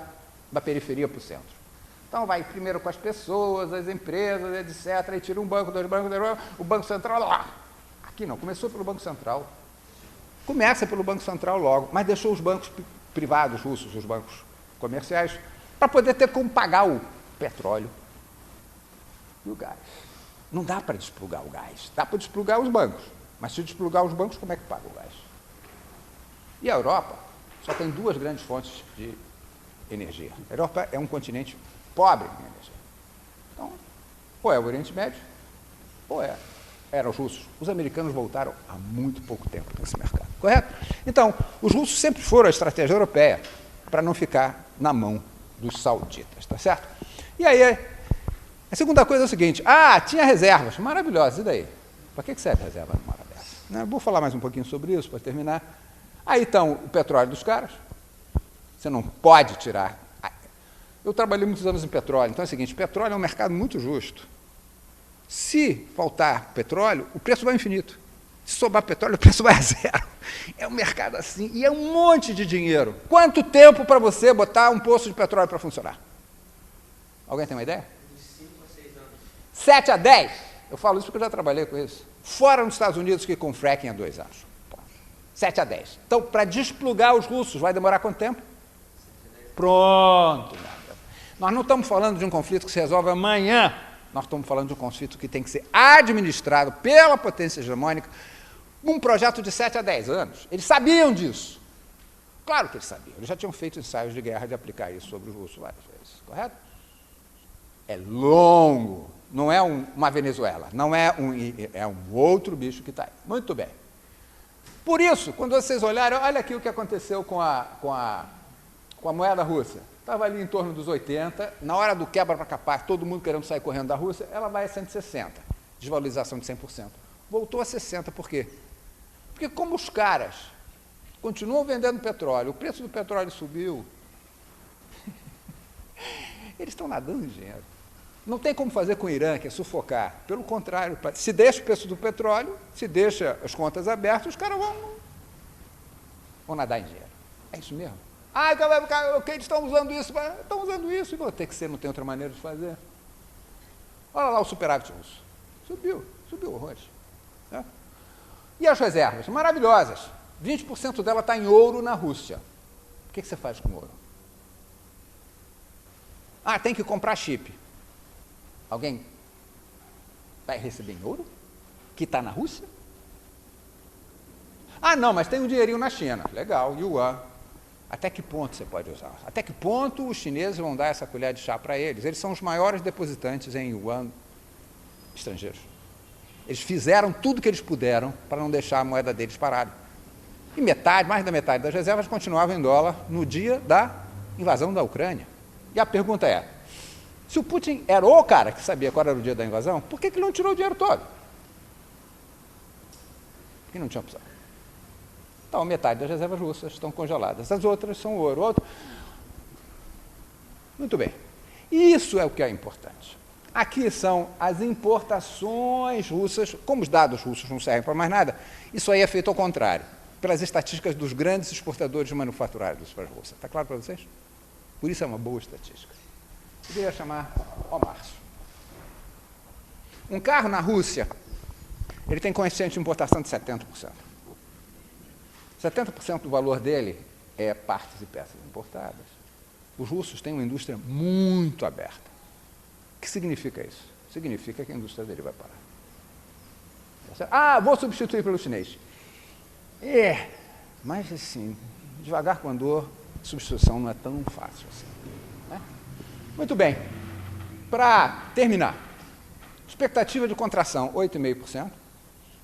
periferia para o centro. Então vai primeiro com as pessoas, as empresas, etc. Aí tira um banco, 2 bancos, o Banco Central lá. Aqui não, começou pelo Banco Central. Começa pelo Banco Central logo, mas deixou os bancos privados russos, os bancos comerciais, para poder ter como pagar o petróleo e o gás. Não dá para desplugar o gás, dá para desplugar os bancos, mas se desplugar os bancos, como é que paga o gás? E a Europa só tem 2 grandes fontes de energia. A Europa é um continente pobre em energia. Então, Ou é o Oriente Médio, ou eram os russos. Os americanos voltaram há muito pouco tempo nesse mercado, correto? Então, os russos sempre foram a estratégia europeia para não ficar na mão dos sauditas, tá certo? E aí, a segunda coisa é o seguinte, tinha reservas, maravilhosas, e daí? Para que serve reserva numa hora dessa? Né? Vou falar mais um pouquinho sobre isso para terminar. Aí então, o petróleo dos caras, você não pode tirar. Eu trabalhei muitos anos em petróleo, então é o seguinte, petróleo é um mercado muito justo. Se faltar petróleo, o preço vai ao infinito. Se sobrar petróleo, o preço vai a zero. É um mercado assim, e é um monte de dinheiro. Quanto tempo para você botar um poço de petróleo para funcionar? Alguém tem uma ideia? De 5 a 6 anos. 7 a 10. Eu falo isso porque eu já trabalhei com isso. Fora nos Estados Unidos, que com fracking há 2 anos. 7 a 10. Então, para desplugar os russos, vai demorar quanto tempo? Pronto. Nós não estamos falando de um conflito que se resolve amanhã. Nós estamos falando de um conflito que tem que ser administrado pela potência hegemônica, um projeto de 7 a 10 anos. Eles sabiam disso. Claro que eles sabiam. Eles já tinham feito ensaios de guerra de aplicar isso sobre os russos várias vezes. Correto? É longo. Não é uma Venezuela. Não é um outro bicho que está aí. Muito bem. Por isso, quando vocês olharem, olha aqui o que aconteceu com a moeda russa. Estava ali em torno dos 80, na hora do quebra para capar, todo mundo querendo sair correndo da Rússia, ela vai a 160, desvalorização de 100%. Voltou a 60, por quê? Porque como os caras continuam vendendo petróleo, o preço do petróleo subiu, eles estão nadando em dinheiro. Não tem como fazer com o Irã, que é sufocar. Pelo contrário, se deixa o preço do petróleo, se deixa as contas abertas, os caras vão nadar em dinheiro. É isso mesmo. Eles estão usando isso. Estão usando isso e vão ter que ser, não tem outra maneira de fazer. Olha lá o superávit russo. Subiu horrores. Né? E as reservas? Maravilhosas. 20% dela está em ouro na Rússia. O que você faz com ouro? Tem que comprar chip. Alguém vai receber em ouro? Que está na Rússia? Não, mas tem um dinheirinho na China. Legal, yuan. Até que ponto você pode usar? Até que ponto os chineses vão dar essa colher de chá para eles? Eles são os maiores depositantes em yuan estrangeiros. Eles fizeram tudo o que eles puderam para não deixar a moeda deles parada. E mais da metade das reservas continuavam em dólar no dia da invasão da Ucrânia. E a pergunta é, se o Putin era o cara que sabia qual era o dia da invasão, por que ele não tirou o dinheiro todo? Porque não tinha opção. Então, metade das reservas russas estão congeladas, as outras são ouro. Muito bem. Isso é o que é importante. Aqui são as importações russas, como os dados russos não servem para mais nada, isso aí é feito ao contrário, pelas estatísticas dos grandes exportadores manufaturados para a Rússia. Está claro para vocês? Por isso é uma boa estatística. Eu queria chamar o Márcio. Um carro na Rússia, ele tem coeficiente de importação de 70%. 70% do valor dele é partes e peças importadas. Os russos têm uma indústria muito aberta. O que significa isso? Significa que a indústria dele vai parar. Vou substituir pelo chinês. Mas assim, devagar com andor, substituição não é tão fácil assim. Né? Muito bem. Para terminar, expectativa de contração, 8,5%.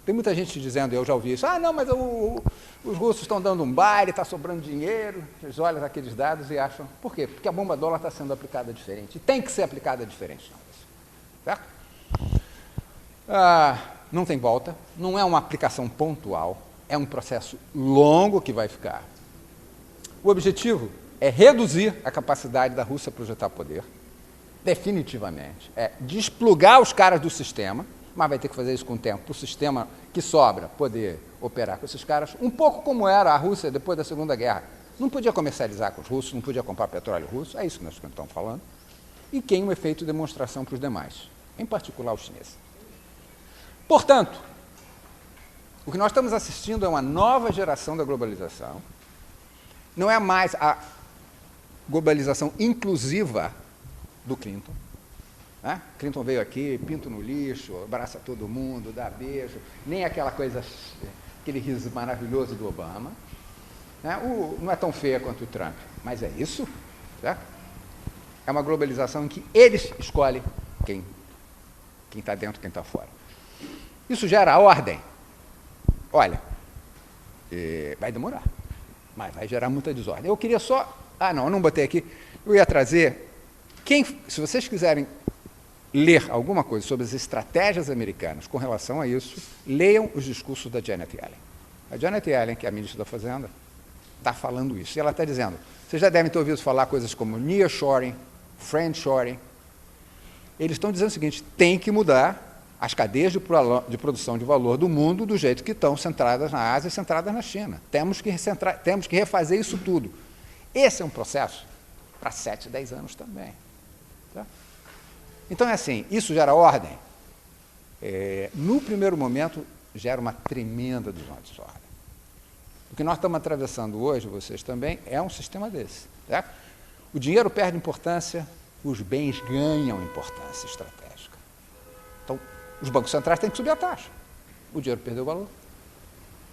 Tem muita gente dizendo, eu já ouvi isso, não, mas os russos estão dando um baile, está sobrando dinheiro. Eles olham aqueles dados e acham, por quê? Porque a bomba dólar está sendo aplicada diferente. E tem que ser aplicada diferente. Certo? Não tem volta, não é uma aplicação pontual, é um processo longo que vai ficar. O objetivo é reduzir a capacidade da Rússia projetar poder, definitivamente. É desplugar os caras do sistema, mas vai ter que fazer isso com o tempo, para o sistema que sobra poder operar com esses caras, um pouco como era a Rússia depois da Segunda Guerra. Não podia comercializar com os russos, não podia comprar petróleo russo, é isso que nós estamos falando, e tem um efeito de demonstração para os demais, em particular os chineses. Portanto, o que nós estamos assistindo é uma nova geração da globalização, não é mais a globalização inclusiva do Clinton. Clinton veio aqui, pinto no lixo, abraça todo mundo, dá beijo, nem aquela coisa, aquele riso maravilhoso do Obama. Não é tão feia quanto o Trump, mas é isso. Certo? É uma globalização em que eles escolhem quem quem está dentro, quem está fora. Isso gera ordem. Olha, vai demorar, mas vai gerar muita desordem. Eu queria só... eu não botei aqui. Eu ia trazer... se vocês quiserem ler alguma coisa sobre as estratégias americanas com relação a isso, leiam os discursos da Janet Yellen. A Janet Yellen, que é a ministra da Fazenda, está falando isso. E ela está dizendo, vocês já devem ter ouvido falar coisas como nearshoring, friendshoring. Eles estão dizendo o seguinte, tem que mudar as cadeias de produção de valor do mundo do jeito que estão, centradas na Ásia e centradas na China. Temos que refazer isso tudo. Esse é um processo para 7, 10 anos também. Tá? Então, é assim, isso gera ordem. No primeiro momento, gera uma tremenda desordem. O que nós estamos atravessando hoje, vocês também, é um sistema desse. Certo? O dinheiro perde importância, os bens ganham importância estratégica. Então, os bancos centrais têm que subir a taxa. O dinheiro perdeu o valor.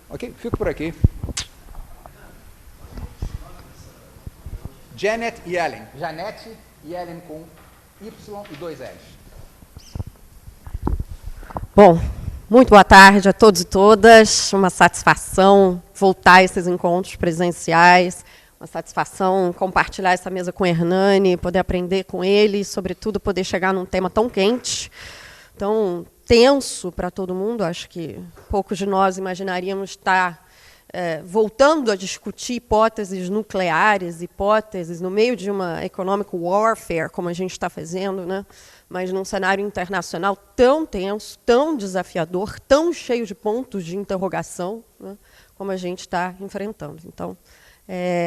Ok? Fico por aqui. Janet Yellen. Janete Yellen com Y e 2 L's. Bom, muito boa tarde a todos e todas. Uma satisfação voltar a esses encontros presenciais. Uma satisfação compartilhar essa mesa com o Hernani, poder aprender com ele e, sobretudo, poder chegar num tema tão quente, tão tenso para todo mundo. Acho que poucos de nós imaginaríamos estar voltando a discutir hipóteses nucleares, hipóteses no meio de uma economic warfare, como a gente está fazendo, né? Mas num cenário internacional tão tenso, tão desafiador, tão cheio de pontos de interrogação, né? Como a gente está enfrentando. Então,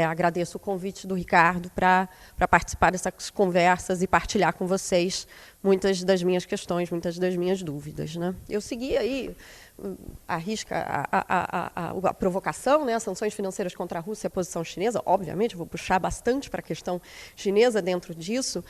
agradeço o convite do Ricardo para participar dessas conversas e partilhar com vocês muitas das minhas questões, muitas das minhas dúvidas, né? Eu segui aí, arrisca a provocação, né, as sanções financeiras contra a Rússia e a posição chinesa. Obviamente, vou puxar bastante para a questão chinesa dentro disso.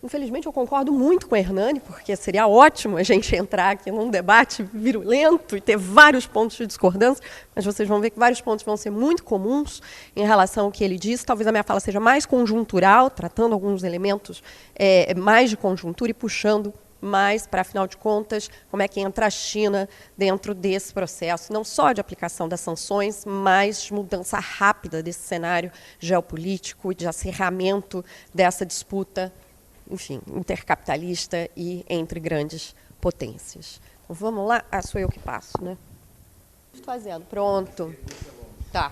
Infelizmente, eu concordo muito com o Hernani, porque seria ótimo a gente entrar aqui num debate virulento e ter vários pontos de discordância, mas vocês vão ver que vários pontos vão ser muito comuns em relação ao que ele disse. Talvez a minha fala seja mais conjuntural, tratando alguns elementos mais de conjuntura e puxando mais para, afinal de contas, como é que entra a China dentro desse processo, não só de aplicação das sanções, mas de mudança rápida desse cenário geopolítico e de acirramento dessa disputa, enfim, intercapitalista e entre grandes potências. Então, vamos lá? Sou eu que passo, né? Estou fazendo. Pronto. Tá.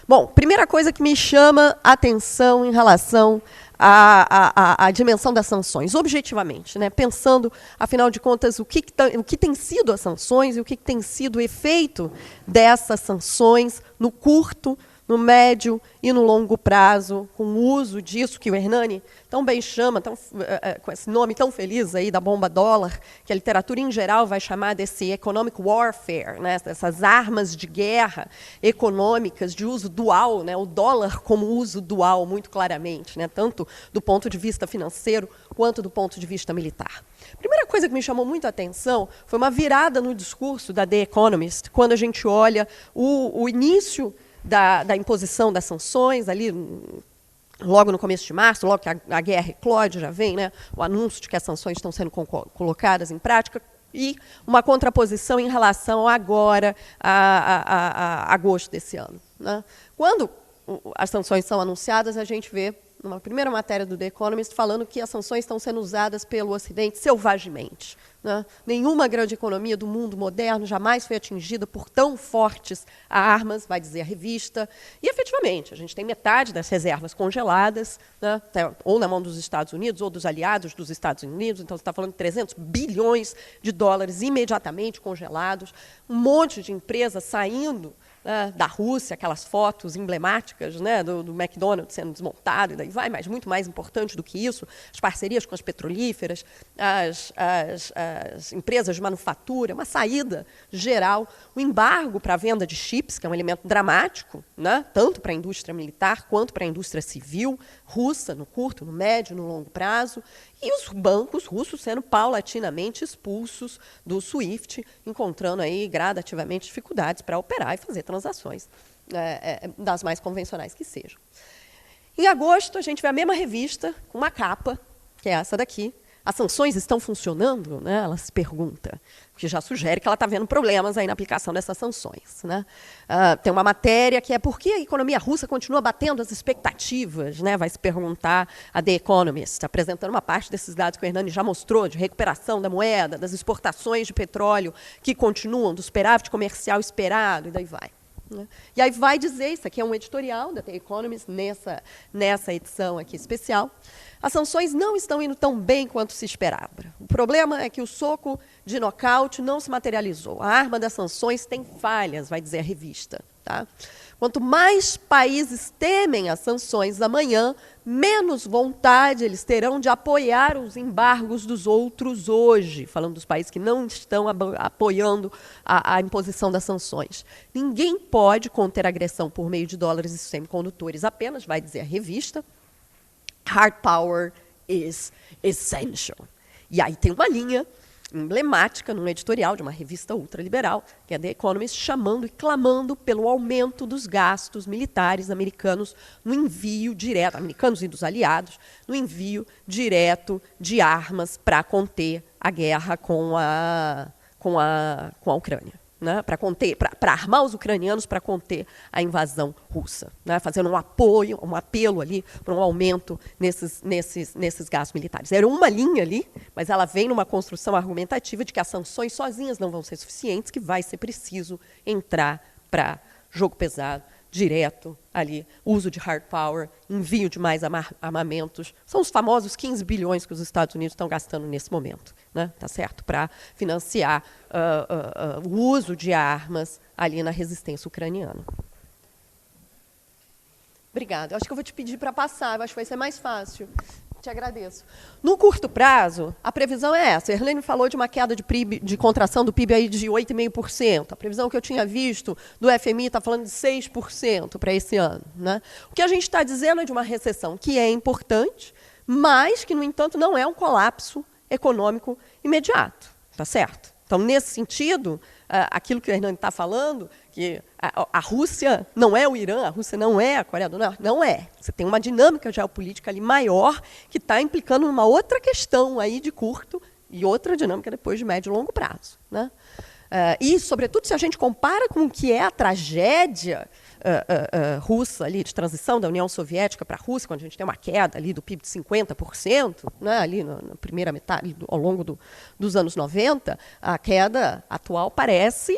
Bom, primeira coisa que me chama a atenção em relação a dimensão das sanções, objetivamente, né? Pensando, afinal de contas, o que tem sido as sanções e o que tem sido o efeito dessas sanções no curto, no médio e no longo prazo, com o uso disso que o Hernani tão bem chama, com esse nome tão feliz aí da bomba dólar, que a literatura em geral vai chamar desse economic warfare, né, dessas armas de guerra econômicas de uso dual, né, o dólar como uso dual, muito claramente, né, tanto do ponto de vista financeiro quanto do ponto de vista militar. A primeira coisa que me chamou muito a atenção foi uma virada no discurso da The Economist, quando a gente olha o início da imposição das sanções, ali logo no começo de março, logo que a guerra eclode, já vem, né, o anúncio de que as sanções estão sendo colocadas em prática, e uma contraposição em relação agora a agosto desse ano, né? Quando as sanções são anunciadas, a gente vê, numa primeira matéria do The Economist, falando que as sanções estão sendo usadas pelo Ocidente selvagemente, né? Nenhuma grande economia do mundo moderno jamais foi atingida por tão fortes armas, vai dizer a revista, e efetivamente, a gente tem metade das reservas congeladas, né? Ou na mão dos Estados Unidos, ou dos aliados dos Estados Unidos, então você está falando de 300 bilhões de dólares imediatamente congelados, um monte de empresas saindo da Rússia, aquelas fotos emblemáticas, né, do McDonald's sendo desmontado, e daí vai, mas muito mais importante do que isso, as parcerias com as petrolíferas, as empresas de manufatura, uma saída geral, o embargo para a venda de chips, que é um elemento dramático, né, tanto para a indústria militar quanto para a indústria civil russa, no curto, no médio, no longo prazo, e os bancos russos sendo paulatinamente expulsos do SWIFT, encontrando aí gradativamente dificuldades para operar e fazer transações das mais convencionais que sejam. Em agosto, a gente vê a mesma revista, com uma capa, que é essa daqui, As sanções estão funcionando? Né? Ela se pergunta, que já sugere que ela está vendo problemas aí na aplicação dessas sanções. Né? Tem uma matéria que é por que a economia russa continua batendo as expectativas, né? Vai se perguntar a The Economist, apresentando uma parte desses dados que o Hernani já mostrou, de recuperação da moeda, das exportações de petróleo que continuam, do superávit comercial esperado, e daí vai. Né? E aí vai dizer, isso aqui é um editorial da The Economist, nessa edição aqui especial, as sanções não estão indo tão bem quanto se esperava. O problema é que o soco de nocaute não se materializou. A arma das sanções tem falhas, vai dizer a revista. Tá? Quanto mais países temem as sanções amanhã, menos vontade eles terão de apoiar os embargos dos outros hoje, falando dos países que não estão apoiando a imposição das sanções. Ninguém pode conter agressão por meio de dólares e semicondutores apenas, vai dizer a revista. Hard power is essential. E aí tem uma linha emblemática num editorial de uma revista ultraliberal, que é The Economist, chamando e clamando pelo aumento dos gastos militares americanos no envio direto, americanos e dos aliados, no envio direto de armas para conter a guerra com a Ucrânia. Né, para armar os ucranianos para conter a invasão russa, né, fazendo um apelo ali para um aumento nesses gastos militares. Era uma linha ali, mas ela vem numa construção argumentativa de que as sanções sozinhas não vão ser suficientes, que vai ser preciso entrar para jogo pesado, direto ali, uso de hard power, envio de mais armamentos. São os famosos 15 bilhões que os Estados Unidos estão gastando nesse momento, né, tá certo? Para financiar o uso de armas ali na resistência ucraniana. Obrigada. Eu acho que eu vou te pedir para passar, eu acho que vai ser mais fácil. Te agradeço. No curto prazo, a previsão é essa. A Erlene falou de uma queda de contração do PIB aí de 8,5%. A previsão que eu tinha visto do FMI está falando de 6% para esse ano. Né? O que a gente está dizendo é de uma recessão que é importante, mas que, no entanto, não é um colapso econômico imediato. Tá certo? Então, nesse sentido, aquilo que o Hernani está falando, que a Rússia não é o Irã, a Rússia não é a Coreia do Norte, não é. Você tem uma dinâmica geopolítica ali maior que está implicando numa outra questão aí de curto e outra dinâmica depois de médio e longo prazo. Né? E, sobretudo, se a gente compara com o que é a tragédia russa ali, de transição da União Soviética para a Rússia, quando a gente tem uma queda ali do PIB de 50%, né, ali na primeira metade, ao longo dos anos 90, a queda atual parece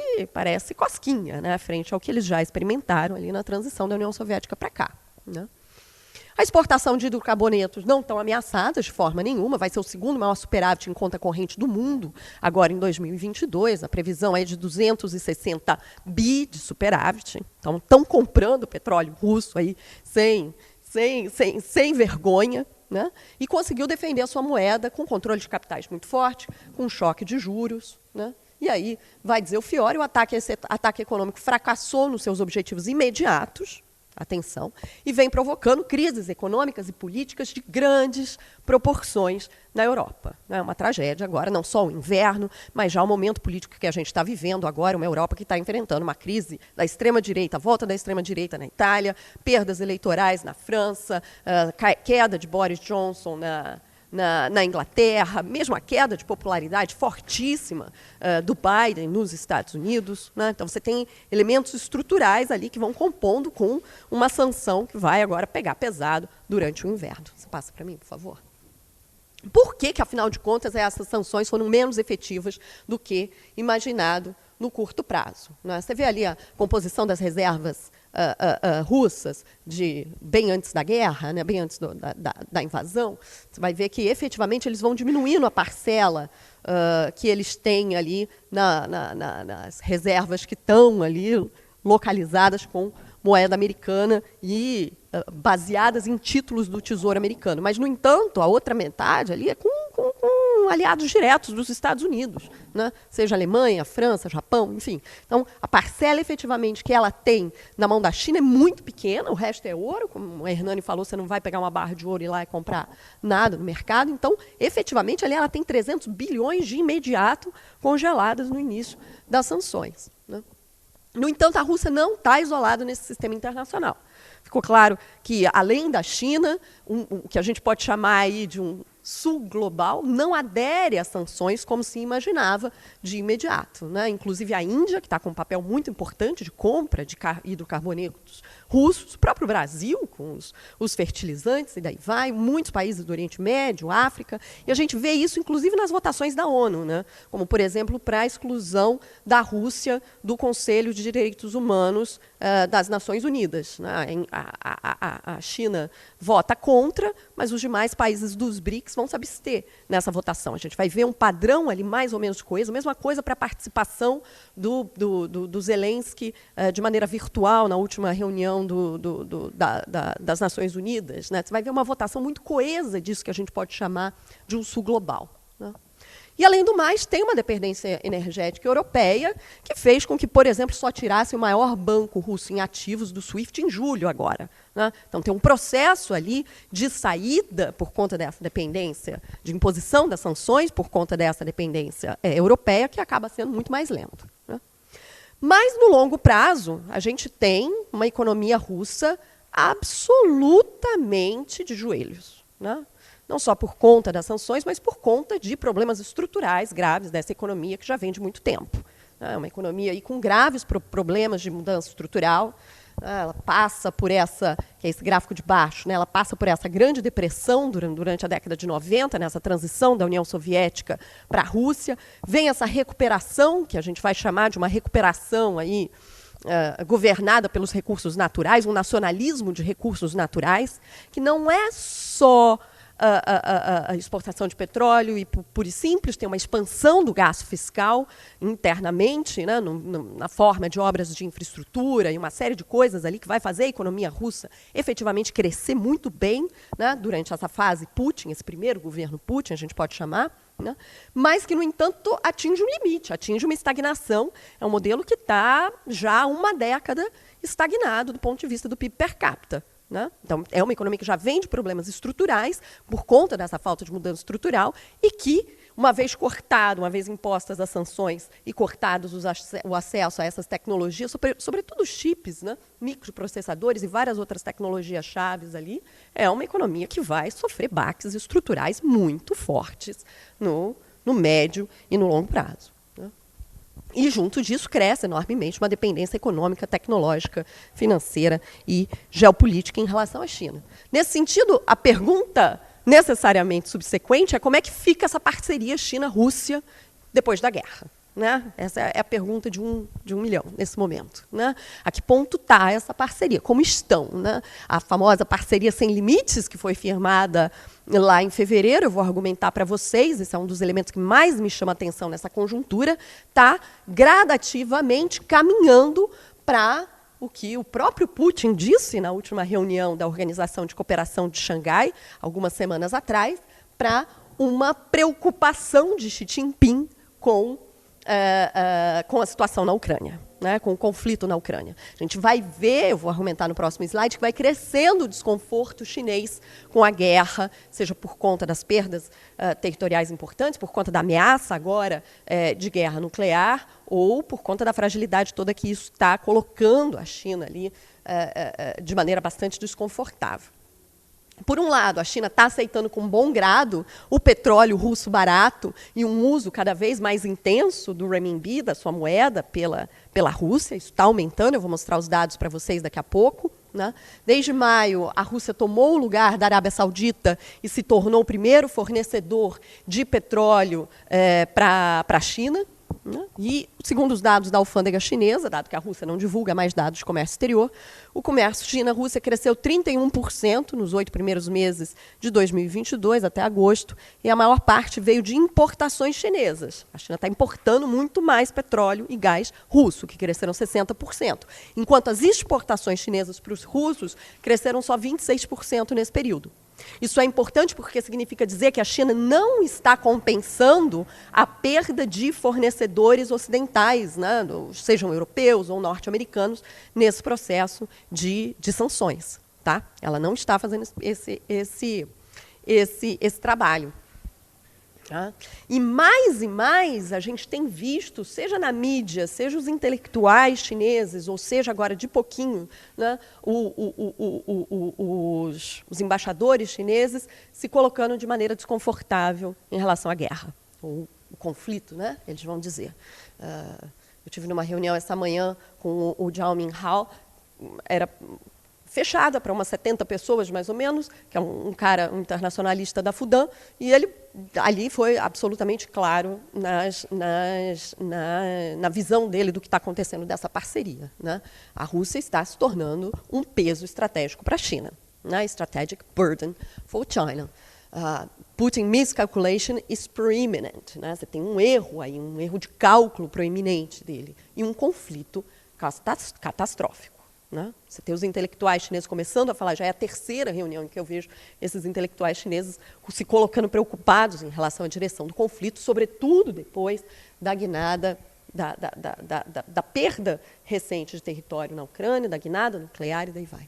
cosquinha, né, frente ao que eles já experimentaram ali na transição da União Soviética para cá. Né? A exportação de hidrocarbonetos não estão ameaçadas de forma nenhuma, vai ser o segundo maior superávit em conta corrente do mundo, agora em 2022. A previsão é de 260 bi de superávit. Então, estão comprando petróleo russo aí sem vergonha. Né? E conseguiu defender a sua moeda com controle de capitais muito forte, com choque de juros. Né? E aí, vai dizer o Fiore, esse ataque econômico fracassou nos seus objetivos imediatos, atenção, e vem provocando crises econômicas e políticas de grandes proporções na Europa. É uma tragédia agora, não só o inverno, mas já o momento político que a gente está vivendo agora, uma Europa que está enfrentando uma crise da extrema-direita, a volta da extrema-direita na Itália, perdas eleitorais na França, queda de Boris Johnson na Inglaterra, mesmo a queda de popularidade fortíssima do Biden nos Estados Unidos. Né? Então, você tem elementos estruturais ali que vão compondo com uma sanção que vai agora pegar pesado durante o inverno. Você passa para mim, por favor. Por que, afinal de contas, essas sanções foram menos efetivas do que imaginado no curto prazo? Né? Você vê ali a composição das reservas russas bem antes da guerra, né, bem antes da invasão. Você vai ver que, efetivamente, eles vão diminuindo a parcela que eles têm ali nas reservas que estão ali localizadas com moeda americana e baseadas em títulos do Tesouro americano. Mas, no entanto, a outra metade ali é com aliados diretos dos Estados Unidos, né? Seja Alemanha, França, Japão, enfim. Então, a parcela, efetivamente, que ela tem na mão da China é muito pequena, o resto é ouro, como o Hernani falou, você não vai pegar uma barra de ouro e ir lá e comprar nada no mercado. Então, efetivamente, ali ela tem 300 bilhões de imediato congeladas no início das sanções. Né? No entanto, a Rússia não está isolada nesse sistema internacional. Ficou claro que, além da China, o que a gente pode chamar aí de um Sul global não adere às sanções como se imaginava de imediato, né? Inclusive a Índia, que está com um papel muito importante de compra de hidrocarbonetos russos, o próprio Brasil, com os fertilizantes, e daí vai, muitos países do Oriente Médio, África, e a gente vê isso, inclusive, nas votações da ONU, né? Como, por exemplo, para a exclusão da Rússia do Conselho de Direitos Humanos das Nações Unidas, né? A China vota contra, mas os demais países dos BRICS vão se abster nessa votação. A gente vai ver um padrão ali mais ou menos coeso, mesma coisa para a participação do Zelensky de maneira virtual na última reunião das Nações Unidas, né? Você vai ver uma votação muito coesa disso que a gente pode chamar de um sul global, né? E, além do mais, tem uma dependência energética europeia que fez com que, por exemplo, só tirasse o maior banco russo em ativos do SWIFT em julho agora, né? Então, tem um processo ali de saída por conta dessa dependência, de imposição das sanções por conta dessa dependência europeia, que acaba sendo muito mais lento, né? Mas, no longo prazo, a gente tem uma economia russa absolutamente de joelhos, né? Não só por conta das sanções, mas por conta de problemas estruturais graves dessa economia que já vem de muito tempo. É uma economia aí com graves problemas de mudança estrutural. Ela passa por essa, que é esse gráfico de baixo, né? Ela passa por essa grande depressão durante a década de 90, nessa transição da União Soviética para a Rússia. Vem essa recuperação, que a gente vai chamar de uma recuperação aí, governada pelos recursos naturais, um nacionalismo de recursos naturais, que não é só a exportação de petróleo e, pura e simples, tem uma expansão do gasto fiscal internamente, né, na forma de obras de infraestrutura e uma série de coisas ali que vai fazer a economia russa efetivamente crescer muito bem, né, durante essa fase Putin, esse primeiro governo Putin, a gente pode chamar, né, mas que, no entanto, atinge um limite, atinge uma estagnação. É um modelo que está já há uma década estagnado do ponto de vista do PIB per capita, né? Então, é uma economia que já vem de problemas estruturais por conta dessa falta de mudança estrutural e que, uma vez cortado, uma vez impostas as sanções e cortados o acesso a essas tecnologias, sobretudo chips, né, microprocessadores e várias outras tecnologias chaves ali, é uma economia que vai sofrer baques estruturais muito fortes no médio e no longo prazo. E, junto disso, cresce enormemente uma dependência econômica, tecnológica, financeira e geopolítica em relação à China. Nesse sentido, a pergunta necessariamente subsequente é como é que fica essa parceria China-Rússia depois da guerra, né? Essa é a pergunta de um milhão nesse momento, né? A que ponto está essa parceria? Como estão, né? A famosa parceria sem limites, que foi firmada lá em fevereiro, eu vou argumentar para vocês, esse é um dos elementos que mais me chama a atenção nessa conjuntura, está gradativamente caminhando para o que o próprio Putin disse na última reunião da Organização de Cooperação de Xangai, algumas semanas atrás, para uma preocupação de Xi Jinping com a situação na Ucrânia, né, com o conflito na Ucrânia. A gente vai ver, eu vou argumentar no próximo slide, que vai crescendo o desconforto chinês com a guerra, seja por conta das perdas territoriais importantes, por conta da ameaça agora de guerra nuclear, ou por conta da fragilidade toda que isso está colocando a China ali de maneira bastante desconfortável. Por um lado, a China está aceitando com bom grado o petróleo russo barato e um uso cada vez mais intenso do renminbi, da sua moeda, pela Rússia. Isso está aumentando, eu vou mostrar os dados para vocês daqui a pouco, né? Desde maio, a Rússia tomou o lugar da Arábia Saudita e se tornou o primeiro fornecedor de petróleo para a China. E, segundo os dados da alfândega chinesa, dado que a Rússia não divulga mais dados de comércio exterior, o comércio China-Rússia cresceu 31% nos 8 primeiros meses de 2022, até agosto, e a maior parte veio de importações chinesas. A China está importando muito mais petróleo e gás russo, que cresceram 60%, enquanto as exportações chinesas para os russos cresceram só 26% nesse período. Isso é importante porque significa dizer que a China não está compensando a perda de fornecedores ocidentais, né, sejam europeus ou norte-americanos, nesse processo de sanções, tá? Ela não está fazendo esse trabalho. E mais a gente tem visto, seja na mídia, seja os intelectuais chineses, ou seja agora de pouquinho, né, os embaixadores chineses se colocando de maneira desconfortável em relação à guerra, ou o conflito, né, eles vão dizer. Eu tive numa reunião essa manhã com o Zhao Minhao, era fechada para umas 70 pessoas, mais ou menos, que é um cara, um internacionalista da Fudan, e ele ali foi absolutamente claro na visão dele do que está acontecendo dessa parceria, né? A Rússia está se tornando um peso estratégico para a China, né? Strategic burden for China. Putin miscalculation is preeminent, né? Você tem um erro aí, um erro de cálculo proeminente dele, e um conflito catastrófico. Né? Você tem os intelectuais chineses começando a falar, já é a terceira reunião em que eu vejo esses intelectuais chineses se colocando preocupados em relação à direção do conflito, sobretudo depois da guinada, da perda recente de território na Ucrânia, da guinada nuclear e daí vai.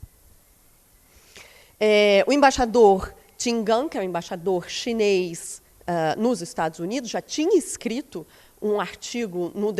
O embaixador Qin Gang, que é o embaixador chinês nos Estados Unidos, já tinha escrito um artigo no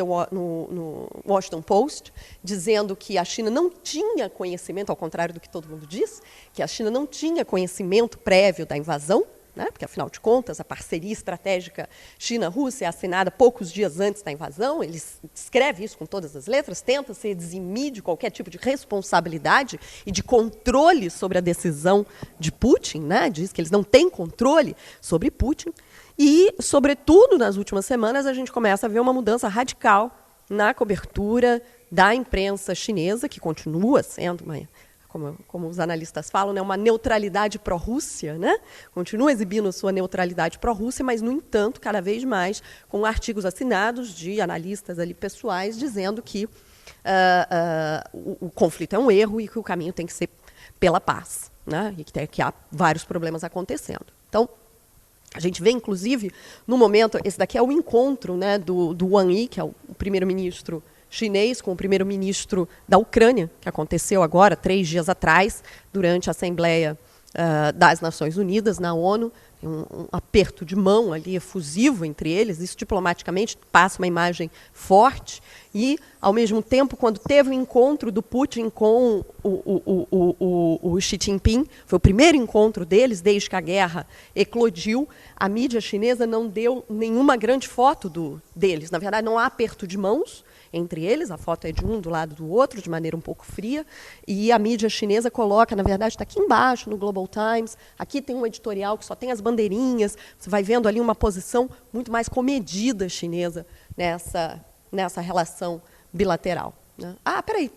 Washington Post, dizendo que a China não tinha conhecimento, ao contrário do que todo mundo diz, que a China não tinha conhecimento prévio da invasão, né, porque, afinal de contas, a parceria estratégica China-Rússia é assinada poucos dias antes da invasão, ele escreve isso com todas as letras, tenta se eximir de qualquer tipo de responsabilidade e de controle sobre a decisão de Putin, né, diz que eles não têm controle sobre Putin. E, sobretudo, nas últimas semanas, a gente começa a ver uma mudança radical na cobertura da imprensa chinesa, que continua sendo, como os analistas falam, né, uma neutralidade pró-Rússia, né? Continua exibindo sua neutralidade pró-Rússia, mas, no entanto, cada vez mais com artigos assinados de analistas ali pessoais dizendo que o conflito é um erro e que o caminho tem que ser pela paz, né? E que há vários problemas acontecendo. Então, a gente vê, inclusive, no momento, esse daqui é o encontro, né, do Wang Yi, que é o primeiro-ministro chinês, com o primeiro-ministro da Ucrânia, que aconteceu agora, 3 dias atrás, durante a Assembleia das Nações Unidas, na ONU. Um aperto de mão ali, efusivo entre eles, isso diplomaticamente passa uma imagem forte, e, ao mesmo tempo, quando teve o encontro do Putin com o Xi Jinping, foi o primeiro encontro deles desde que a guerra eclodiu, a mídia chinesa não deu nenhuma grande foto deles. Na verdade, não há aperto de mãos entre eles, a foto é de um do lado do outro, de maneira um pouco fria, e a mídia chinesa coloca, na verdade, está aqui embaixo, no Global Times, aqui tem um editorial que só tem as bandeirinhas, você vai vendo ali uma posição muito mais comedida chinesa nessa relação bilateral. Né? Peraí,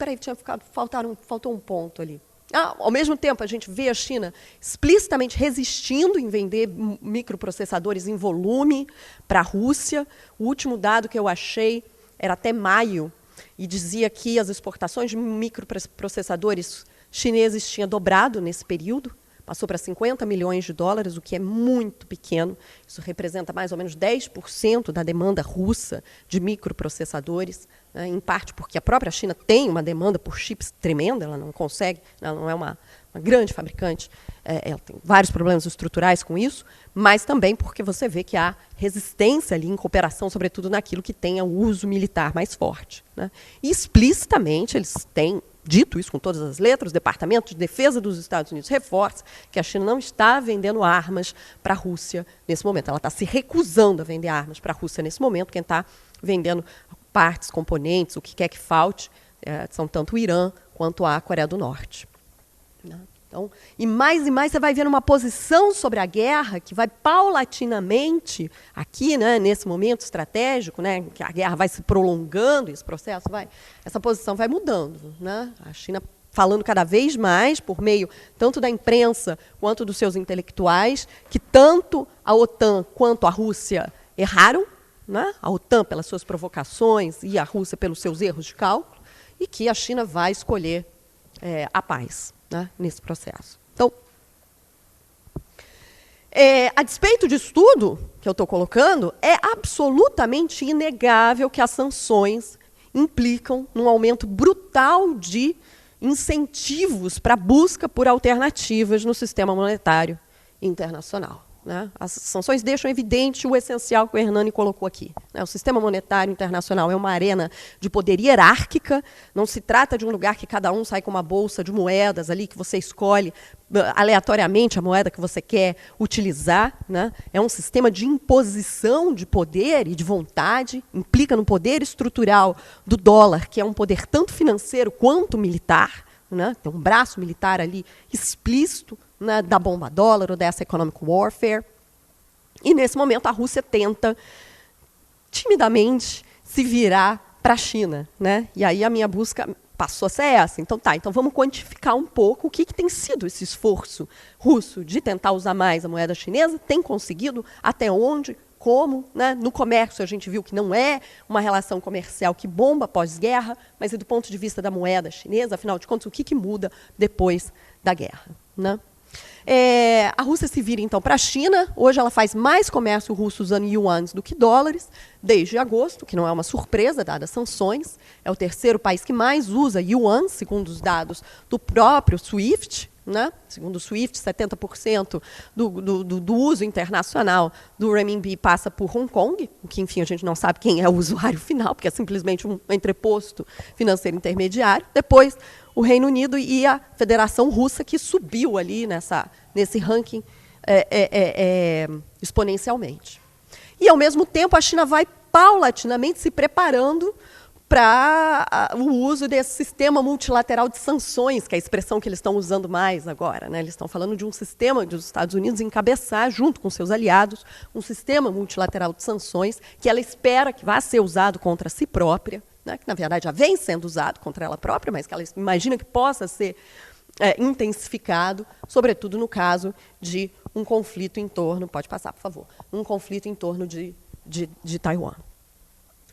faltou um ponto ali. Ao mesmo tempo, a gente vê a China explicitamente resistindo em vender microprocessadores em volume para a Rússia. O último dado que eu achei era até maio, e dizia que as exportações de microprocessadores chineses tinham dobrado nesse período, passou para 50 milhões de dólares, o que é muito pequeno. Isso representa mais ou menos 10% da demanda russa de microprocessadores, né, em parte porque a própria China tem uma demanda por chips tremenda, ela não consegue, ela não é uma grande fabricante, ela tem vários problemas estruturais com isso, mas também porque você vê que há resistência ali em cooperação, sobretudo naquilo que tenha o uso militar mais forte. Né. E explicitamente eles têm dito isso com todas as letras, o Departamento de Defesa dos Estados Unidos reforça que a China não está vendendo armas para a Rússia nesse momento. Ela está se recusando a vender armas para a Rússia nesse momento. Quem está vendendo partes, componentes, o que quer que falte, são tanto o Irã quanto a Coreia do Norte. Então, e mais você vai vendo uma posição sobre a guerra que vai paulatinamente, aqui, né, nesse momento estratégico, né, que a guerra vai se prolongando, esse processo essa posição vai mudando. Né? A China falando cada vez mais, por meio tanto da imprensa quanto dos seus intelectuais, que tanto a OTAN quanto a Rússia erraram, né? A OTAN pelas suas provocações e a Rússia pelos seus erros de cálculo, e que a China vai escolher a paz, né, nesse processo. Então, a despeito disso tudo que eu estou colocando, é absolutamente inegável que as sanções implicam num aumento brutal de incentivos para a busca por alternativas no sistema monetário internacional. né? As sanções deixam evidente o essencial que o Hernani colocou aqui, né? O sistema monetário internacional é uma arena de poder hierárquica, não se trata de um lugar que cada um sai com uma bolsa de moedas ali, que você escolhe aleatoriamente a moeda que você quer utilizar, né? É um sistema de imposição de poder e de vontade, implica no poder estrutural do dólar, que é um poder tanto financeiro quanto militar, né? Tem um braço militar ali explícito, né, da bomba dólar ou dessa economic warfare. E, nesse momento, a Rússia tenta, timidamente, se virar para a China, né? E aí a minha busca passou a ser essa. Então, então vamos quantificar um pouco o que tem sido esse esforço russo de tentar usar mais a moeda chinesa, tem conseguido, até onde, como, né? No comércio a gente viu que não é uma relação comercial que bomba pós-guerra, mas do ponto de vista da moeda chinesa, afinal de contas, o que muda depois da guerra, né? A Rússia se vira, então, para a China. Hoje ela faz mais comércio russo usando yuans do que dólares, desde agosto, que não é uma surpresa, dadas as sanções. É o terceiro país que mais usa yuan, segundo os dados do próprio SWIFT. Né? Segundo o SWIFT, 70% do uso internacional do renminbi passa por Hong Kong, o que, enfim, a gente não sabe quem é o usuário final, porque é simplesmente um entreposto financeiro intermediário. Depois, o Reino Unido e a Federação Russa, que subiu ali nesse ranking exponencialmente. E, ao mesmo tempo, a China vai paulatinamente se preparando para o uso desse sistema multilateral de sanções, que é a expressão que eles estão usando mais agora, né? Eles estão falando de um sistema dos Estados Unidos encabeçar, junto com seus aliados, um sistema multilateral de sanções que ela espera que vá ser usado contra si própria, né? Que, na verdade, já vem sendo usado contra ela própria, mas que ela imagina que possa ser intensificado, sobretudo no caso de um conflito em torno, pode passar, por favor, um conflito em torno de Taiwan.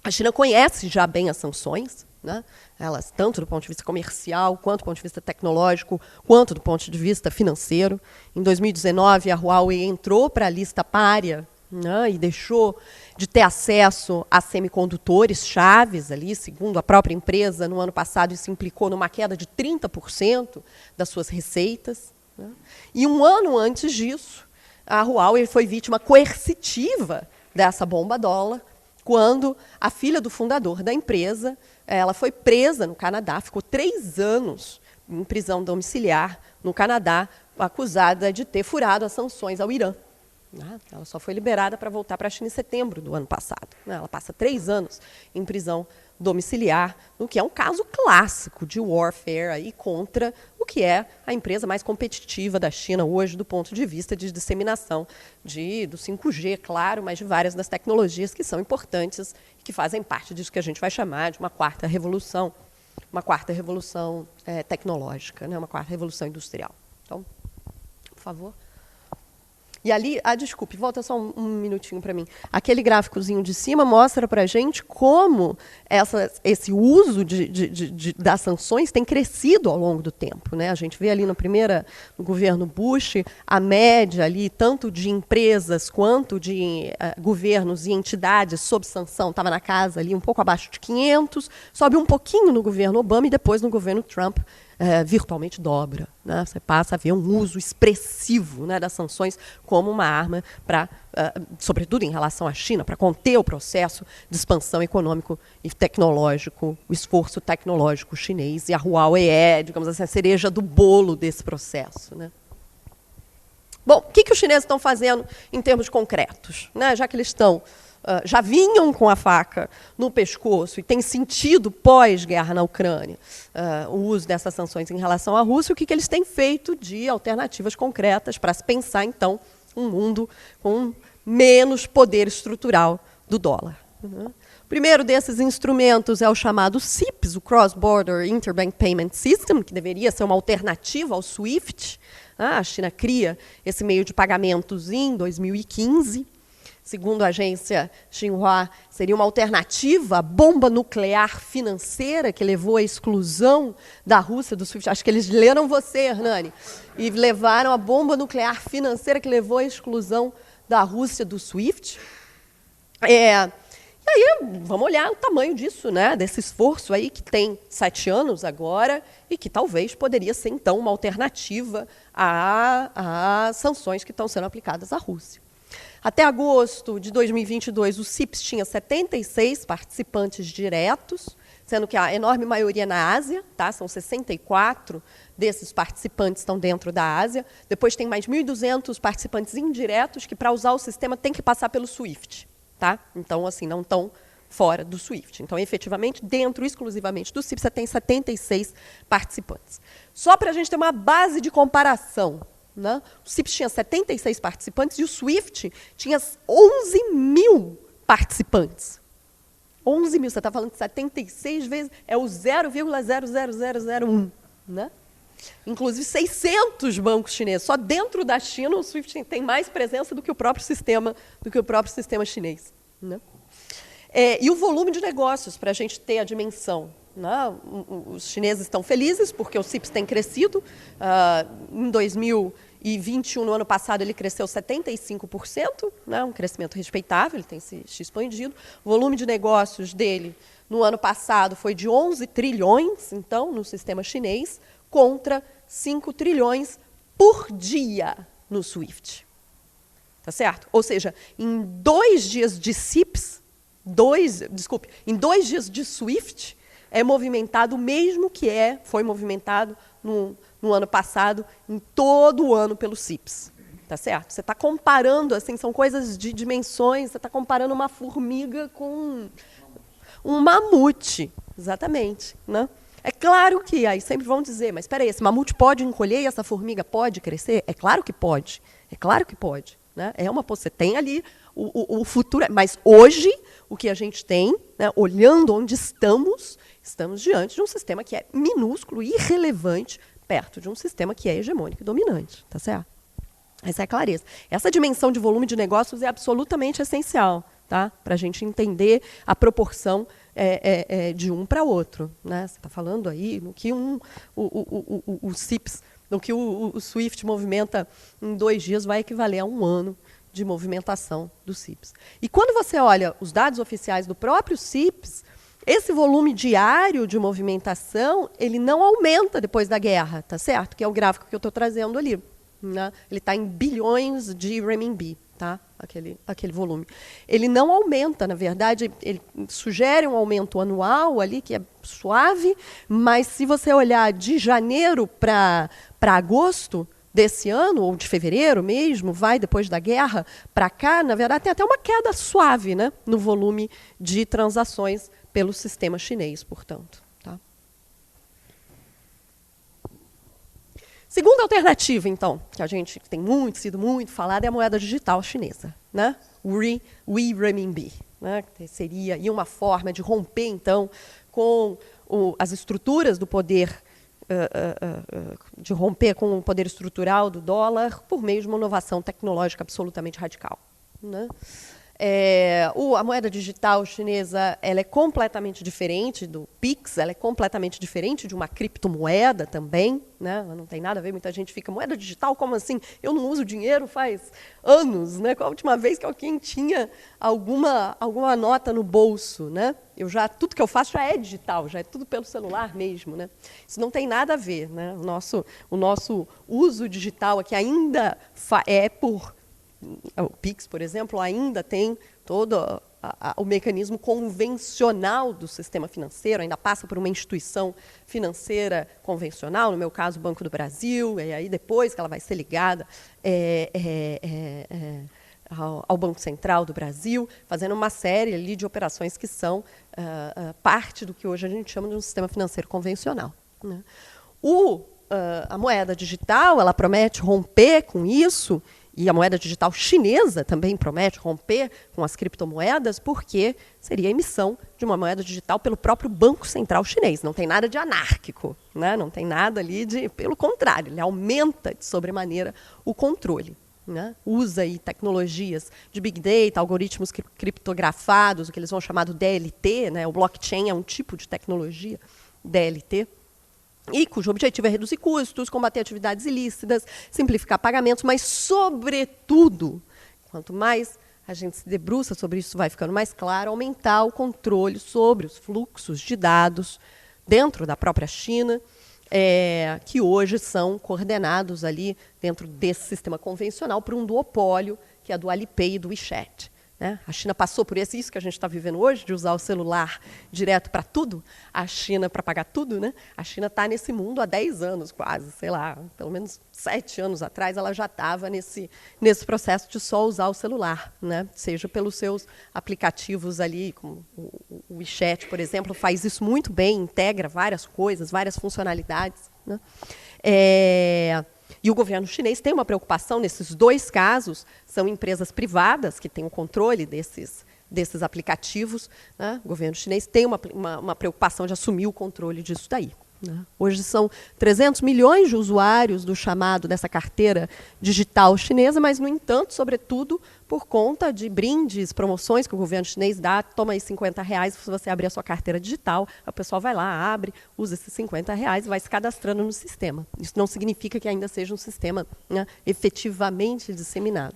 A China conhece já bem as sanções, né? Elas, tanto do ponto de vista comercial, quanto do ponto de vista tecnológico, quanto do ponto de vista financeiro. Em 2019, a Huawei entrou para a lista pária, né, e deixou de ter acesso a semicondutores chaves ali, segundo a própria empresa. No ano passado, isso implicou numa queda de 30% das suas receitas, né? E um ano antes disso, a Huawei foi vítima coercitiva dessa bomba dólar, quando a filha do fundador da empresa, ela foi presa no Canadá, ficou 3 anos em prisão domiciliar no Canadá, acusada de ter furado as sanções ao Irã. Ela só foi liberada para voltar para a China em setembro do ano passado. Ela passa 3 anos em prisão domiciliar, no que é um caso clássico de warfare aí contra o que é a empresa mais competitiva da China hoje, do ponto de vista de disseminação do 5G, claro, mas de várias das tecnologias que são importantes e que fazem parte disso que a gente vai chamar de uma quarta revolução tecnológica, né? Uma quarta revolução industrial. Então, por favor. E ali, desculpe, volta só um minutinho para mim. Aquele gráficozinho de cima mostra para a gente como esse uso das sanções tem crescido ao longo do tempo, né? A gente vê ali no governo Bush, a média ali, tanto de empresas quanto de governos e entidades sob sanção, estava na casa ali um pouco abaixo de 500, sobe um pouquinho no governo Obama e depois no governo Trump, virtualmente dobra, né? Você passa a ver um uso expressivo, né, das sanções como uma arma para, sobretudo em relação à China, para conter o processo de expansão econômico e tecnológico, o esforço tecnológico chinês. E a Huawei é, digamos assim, a cereja do bolo desse processo, né? Bom, o que os chineses estão fazendo em termos concretos, né? Já que eles já vinham com a faca no pescoço e têm sentido pós-guerra na Ucrânia o uso dessas sanções em relação à Rússia, o que eles têm feito de alternativas concretas para se pensar, então, um mundo com menos poder estrutural do dólar. O primeiro desses instrumentos é o chamado CIPS, o Cross-Border Interbank Payment System, que deveria ser uma alternativa ao SWIFT. A China cria esse meio de pagamentos em 2015. Segundo a agência Xinhua, seria uma alternativa à bomba nuclear financeira que levou à exclusão da Rússia do SWIFT. Acho que eles leram você, Hernani, e levaram a bomba nuclear financeira que levou à exclusão da Rússia do SWIFT. E Aí vamos olhar o tamanho disso, né? Desse esforço aí que tem 7 anos agora e que talvez poderia ser, então, uma alternativa às sanções que estão sendo aplicadas à Rússia. Até agosto de 2022, o CIPS tinha 76 participantes diretos, sendo que a enorme maioria na Ásia, tá? São 64 desses participantes estão dentro da Ásia. Depois tem mais 1.200 participantes indiretos que, para usar o sistema, tem que passar pelo SWIFT. Tá? Então, assim, não estão fora do SWIFT. Então, efetivamente, dentro exclusivamente do CIPS, você tem 76 participantes. Só para a gente ter uma base de comparação, né? O CIPS tinha 76 participantes e o SWIFT tinha 11 mil participantes. 11 mil, você está falando de 76 vezes, é o 0,00001. Né? Inclusive 600 bancos chineses. Só dentro da China o SWIFT tem mais presença do que o próprio sistema chinês. Né? E o volume de negócios, para a gente ter a dimensão. Né? Os chineses estão felizes porque o CIPS tem crescido. Em 2021, no ano passado, ele cresceu 75%, né? Um crescimento respeitável, ele tem se expandido. O volume de negócios dele no ano passado foi de 11 trilhões, então, no sistema chinês, contra 5 trilhões por dia no SWIFT. Tá certo? Ou seja, em 2 dias de CIPS, em 2 dias de SWIFT, é movimentado o mesmo que foi movimentado no ano passado, em todo o ano pelo CIPS. Tá certo? Você está comparando, assim, são coisas de dimensões, você está comparando uma formiga com um mamute. Exatamente. Né? É claro que, aí sempre vão dizer, mas espera aí, esse mamute pode encolher e essa formiga pode crescer? É claro que pode. É claro que pode. Né? Você tem ali o futuro. Mas hoje, o que a gente tem, né, olhando onde estamos diante de um sistema que é minúsculo e irrelevante perto de um sistema que é hegemônico e dominante. Tá certo? Essa é a clareza. Essa dimensão de volume de negócios é absolutamente essencial, tá? Para a gente entender a proporção de um para outro. Né? Você está falando aí no que o CIPS, no que o SWIFT movimenta em 2 dias, vai equivaler a 1 ano de movimentação do CIPS. E quando você olha os dados oficiais do próprio CIPS, esse volume diário de movimentação, ele não aumenta depois da guerra, tá certo? Que é o gráfico que eu estou trazendo ali. Né? Ele está em bilhões de renminbi, tá? Aquele volume. Ele não aumenta, na verdade, ele sugere um aumento anual ali, que é suave, mas se você olhar de janeiro para agosto desse ano, ou de fevereiro mesmo, vai depois da guerra para cá, na verdade, tem até uma queda suave, né, no volume de transações pelo sistema chinês, portanto. Tá? Segunda alternativa, então, que a gente tem sido muito falada, é a moeda digital chinesa, né? Wei Renminbi, né? Que seria uma forma de romper, então, com as estruturas do poder, de romper com o poder estrutural do dólar por meio de uma inovação tecnológica absolutamente radical. Né? A moeda digital chinesa, ela é completamente diferente do Pix, ela é completamente diferente de uma criptomoeda também, né? Ela não tem nada a ver, muita gente fica, moeda digital, como assim? Eu não uso dinheiro faz anos, né? Qual a última vez que alguém tinha alguma nota no bolso, né? Tudo que eu faço já é digital, já é tudo pelo celular mesmo, né? Isso não tem nada a ver, né? O nosso uso digital aqui ainda é por... O Pix, por exemplo, ainda tem todo o mecanismo convencional do sistema financeiro, ainda passa por uma instituição financeira convencional, no meu caso, o Banco do Brasil, e aí depois que ela vai ser ligada ao Banco Central do Brasil, fazendo uma série ali de operações que são parte do que hoje a gente chama de um sistema financeiro convencional. Né? A moeda digital, ela promete romper com isso, e a moeda digital chinesa também promete romper com as criptomoedas, porque seria a emissão de uma moeda digital pelo próprio Banco Central chinês. Não tem nada de anárquico, né? Não tem nada ali de... Pelo contrário, ele aumenta de sobremaneira o controle. Né? Usa aí tecnologias de Big Data, algoritmos criptografados, o que eles vão chamar do DLT, né? O blockchain é um tipo de tecnologia DLT, e cujo objetivo é reduzir custos, combater atividades ilícitas, simplificar pagamentos, mas, sobretudo, quanto mais a gente se debruça sobre isso, vai ficando mais claro, aumentar o controle sobre os fluxos de dados dentro da própria China, que hoje são coordenados ali dentro desse sistema convencional por um duopólio, que é do Alipay e do WeChat. Né? A China passou por isso que a gente está vivendo hoje, de usar o celular direto para tudo, a China para pagar tudo, né? A China está nesse mundo há 10 anos quase, sei lá, pelo menos 7 anos atrás ela já estava nesse processo de só usar o celular, né? Seja pelos seus aplicativos ali, como o WeChat, por exemplo, faz isso muito bem, integra várias coisas, várias funcionalidades, né? E o governo chinês tem uma preocupação nesses 2 casos, são empresas privadas que têm o controle desses aplicativos, né? O governo chinês tem uma preocupação de assumir o controle disso daí. Né? Hoje são 300 milhões de usuários dessa carteira digital chinesa, mas, no entanto, sobretudo, por conta de brindes, promoções que o governo chinês dá, toma aí R$50 se você abrir a sua carteira digital, o pessoal vai lá, abre, usa esses R$50 e vai se cadastrando no sistema. Isso não significa que ainda seja um sistema, né, efetivamente disseminado.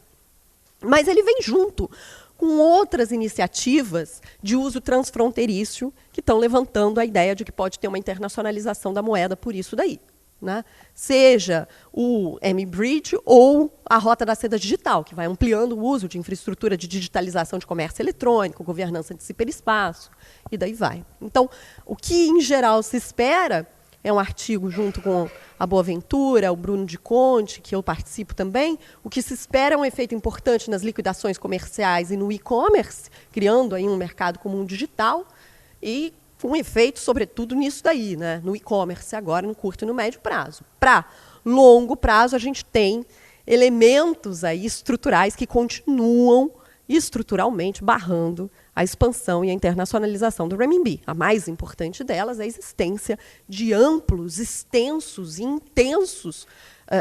Mas ele vem junto com outras iniciativas de uso transfronteiriço que estão levantando a ideia de que pode ter uma internacionalização da moeda por isso daí. Né? Seja o M-Bridge ou a Rota da Seda Digital, que vai ampliando o uso de infraestrutura de digitalização de comércio eletrônico, governança de ciberespaço, e daí vai. Então, o que, em geral, se espera é um artigo junto com a Boaventura, o Bruno de Conte, que eu participo também. O que se espera é um efeito importante nas liquidações comerciais e no e-commerce, criando aí um mercado comum digital, e com efeito, sobretudo, nisso daí, né? No e-commerce agora, no curto e no médio prazo. Para longo prazo, a gente tem elementos aí estruturais que continuam estruturalmente barrando a expansão e a internacionalização do renminbi. A mais importante delas é a existência de amplos, extensos e intensos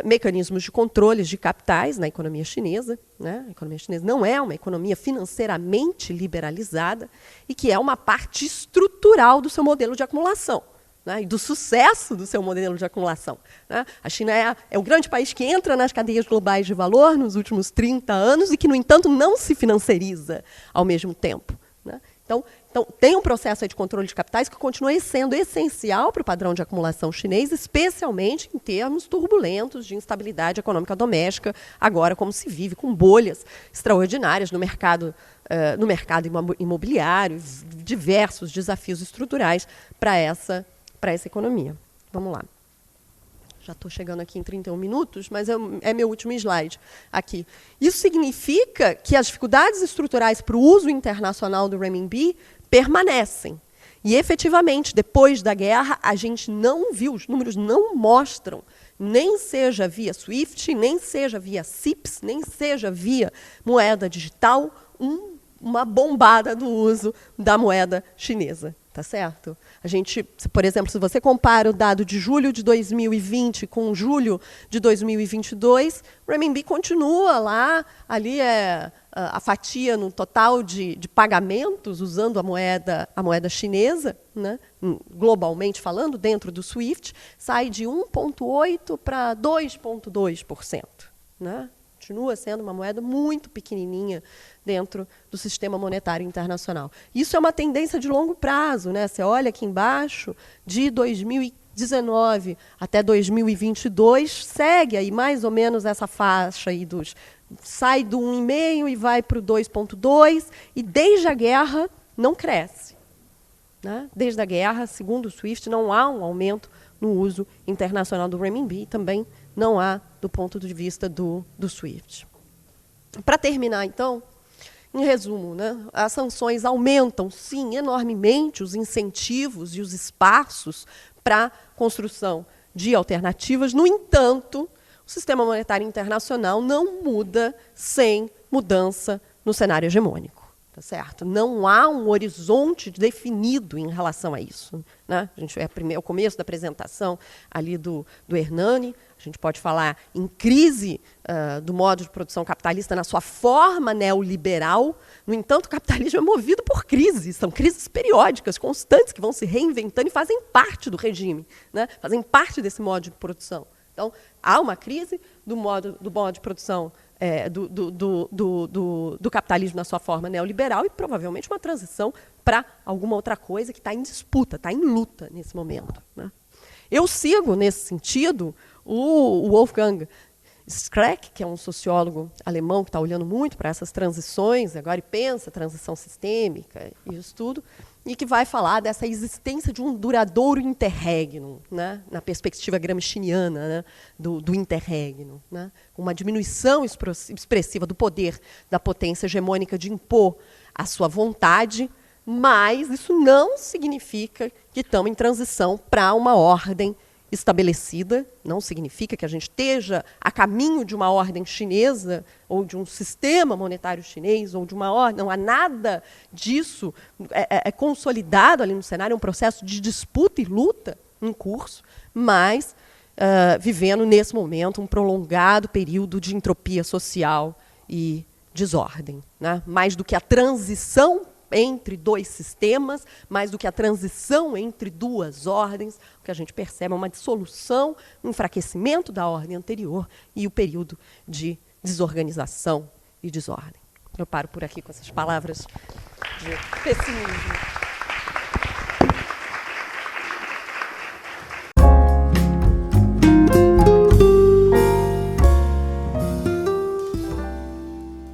mecanismos de controles de capitais na economia chinesa. Né? A economia chinesa não é uma economia financeiramente liberalizada e que é uma parte estrutural do seu modelo de acumulação. Né, e do sucesso do seu modelo de acumulação. Né? A China é o grande país que entra nas cadeias globais de valor nos últimos 30 anos e que, no entanto, não se financiariza ao mesmo tempo. Né? Então, tem um processo de controle de capitais que continua sendo essencial para o padrão de acumulação chinês, especialmente em termos turbulentos de instabilidade econômica doméstica, agora como se vive com bolhas extraordinárias no mercado imobiliário, diversos desafios estruturais para essa economia. Vamos lá. Já estou chegando aqui em 31 minutos, mas é meu último slide aqui. Isso significa que as dificuldades estruturais para o uso internacional do renminbi permanecem. E, efetivamente, depois da guerra, a gente não viu, os números não mostram, nem seja via SWIFT, nem seja via CIPS, nem seja via moeda digital, uma bombada do uso da moeda chinesa. Tá certo? A gente, por exemplo, se você compara o dado de julho de 2020 com julho de 2022, o renminbi continua lá, ali é a fatia no total de pagamentos usando a moeda chinesa, né, globalmente falando, dentro do SWIFT, sai de 1,8% para 2,2%. Né? Continua sendo uma moeda muito pequenininha dentro do sistema monetário internacional. Isso é uma tendência de longo prazo. Né? Você olha aqui embaixo, de 2019 até 2022, segue aí mais ou menos essa faixa aí sai do 1,5% e vai para o 2,2%, e desde a guerra não cresce. Né? Desde a guerra, segundo o SWIFT, não há um aumento no uso internacional do renminbi, também não há do ponto de vista do SWIFT. Para terminar, então, em resumo, né, as sanções aumentam, sim, enormemente os incentivos e os espaços para a construção de alternativas. No entanto, o sistema monetário internacional não muda sem mudança no cenário hegemônico. Tá certo? Não há um horizonte definido em relação a isso. Né? A gente é o começo da apresentação ali do Hernani. A gente pode falar em crise do modo de produção capitalista na sua forma neoliberal. No entanto, o capitalismo é movido por crises. São crises periódicas, constantes, que vão se reinventando e fazem parte do regime, né? Fazem parte desse modo de produção. Então, há uma crise do modo de produção do capitalismo na sua forma neoliberal e provavelmente uma transição para alguma outra coisa que está em disputa, está em luta nesse momento, né? Eu sigo, nesse sentido, o Wolfgang Streeck, que é um sociólogo alemão que está olhando muito para essas transições agora e pensa transição sistêmica e isso tudo, e que vai falar dessa existência de um duradouro interregno, né, na perspectiva gramsciana, né, do interregno, né, uma diminuição expressiva do poder da potência hegemônica de impor a sua vontade, mas isso não significa que estamos em transição para uma ordem estabelecida, não significa que a gente esteja a caminho de uma ordem chinesa ou de um sistema monetário chinês ou de uma ordem, não há nada disso é consolidado ali no cenário, é um processo de disputa e luta em curso, mas vivendo nesse momento um prolongado período de entropia social e desordem, né? Mais do que a transição entre dois sistemas, mais do que a transição entre duas ordens, o que a gente percebe é uma dissolução, um enfraquecimento da ordem anterior e o período de desorganização e desordem. Eu paro por aqui com essas palavras de pessimismo.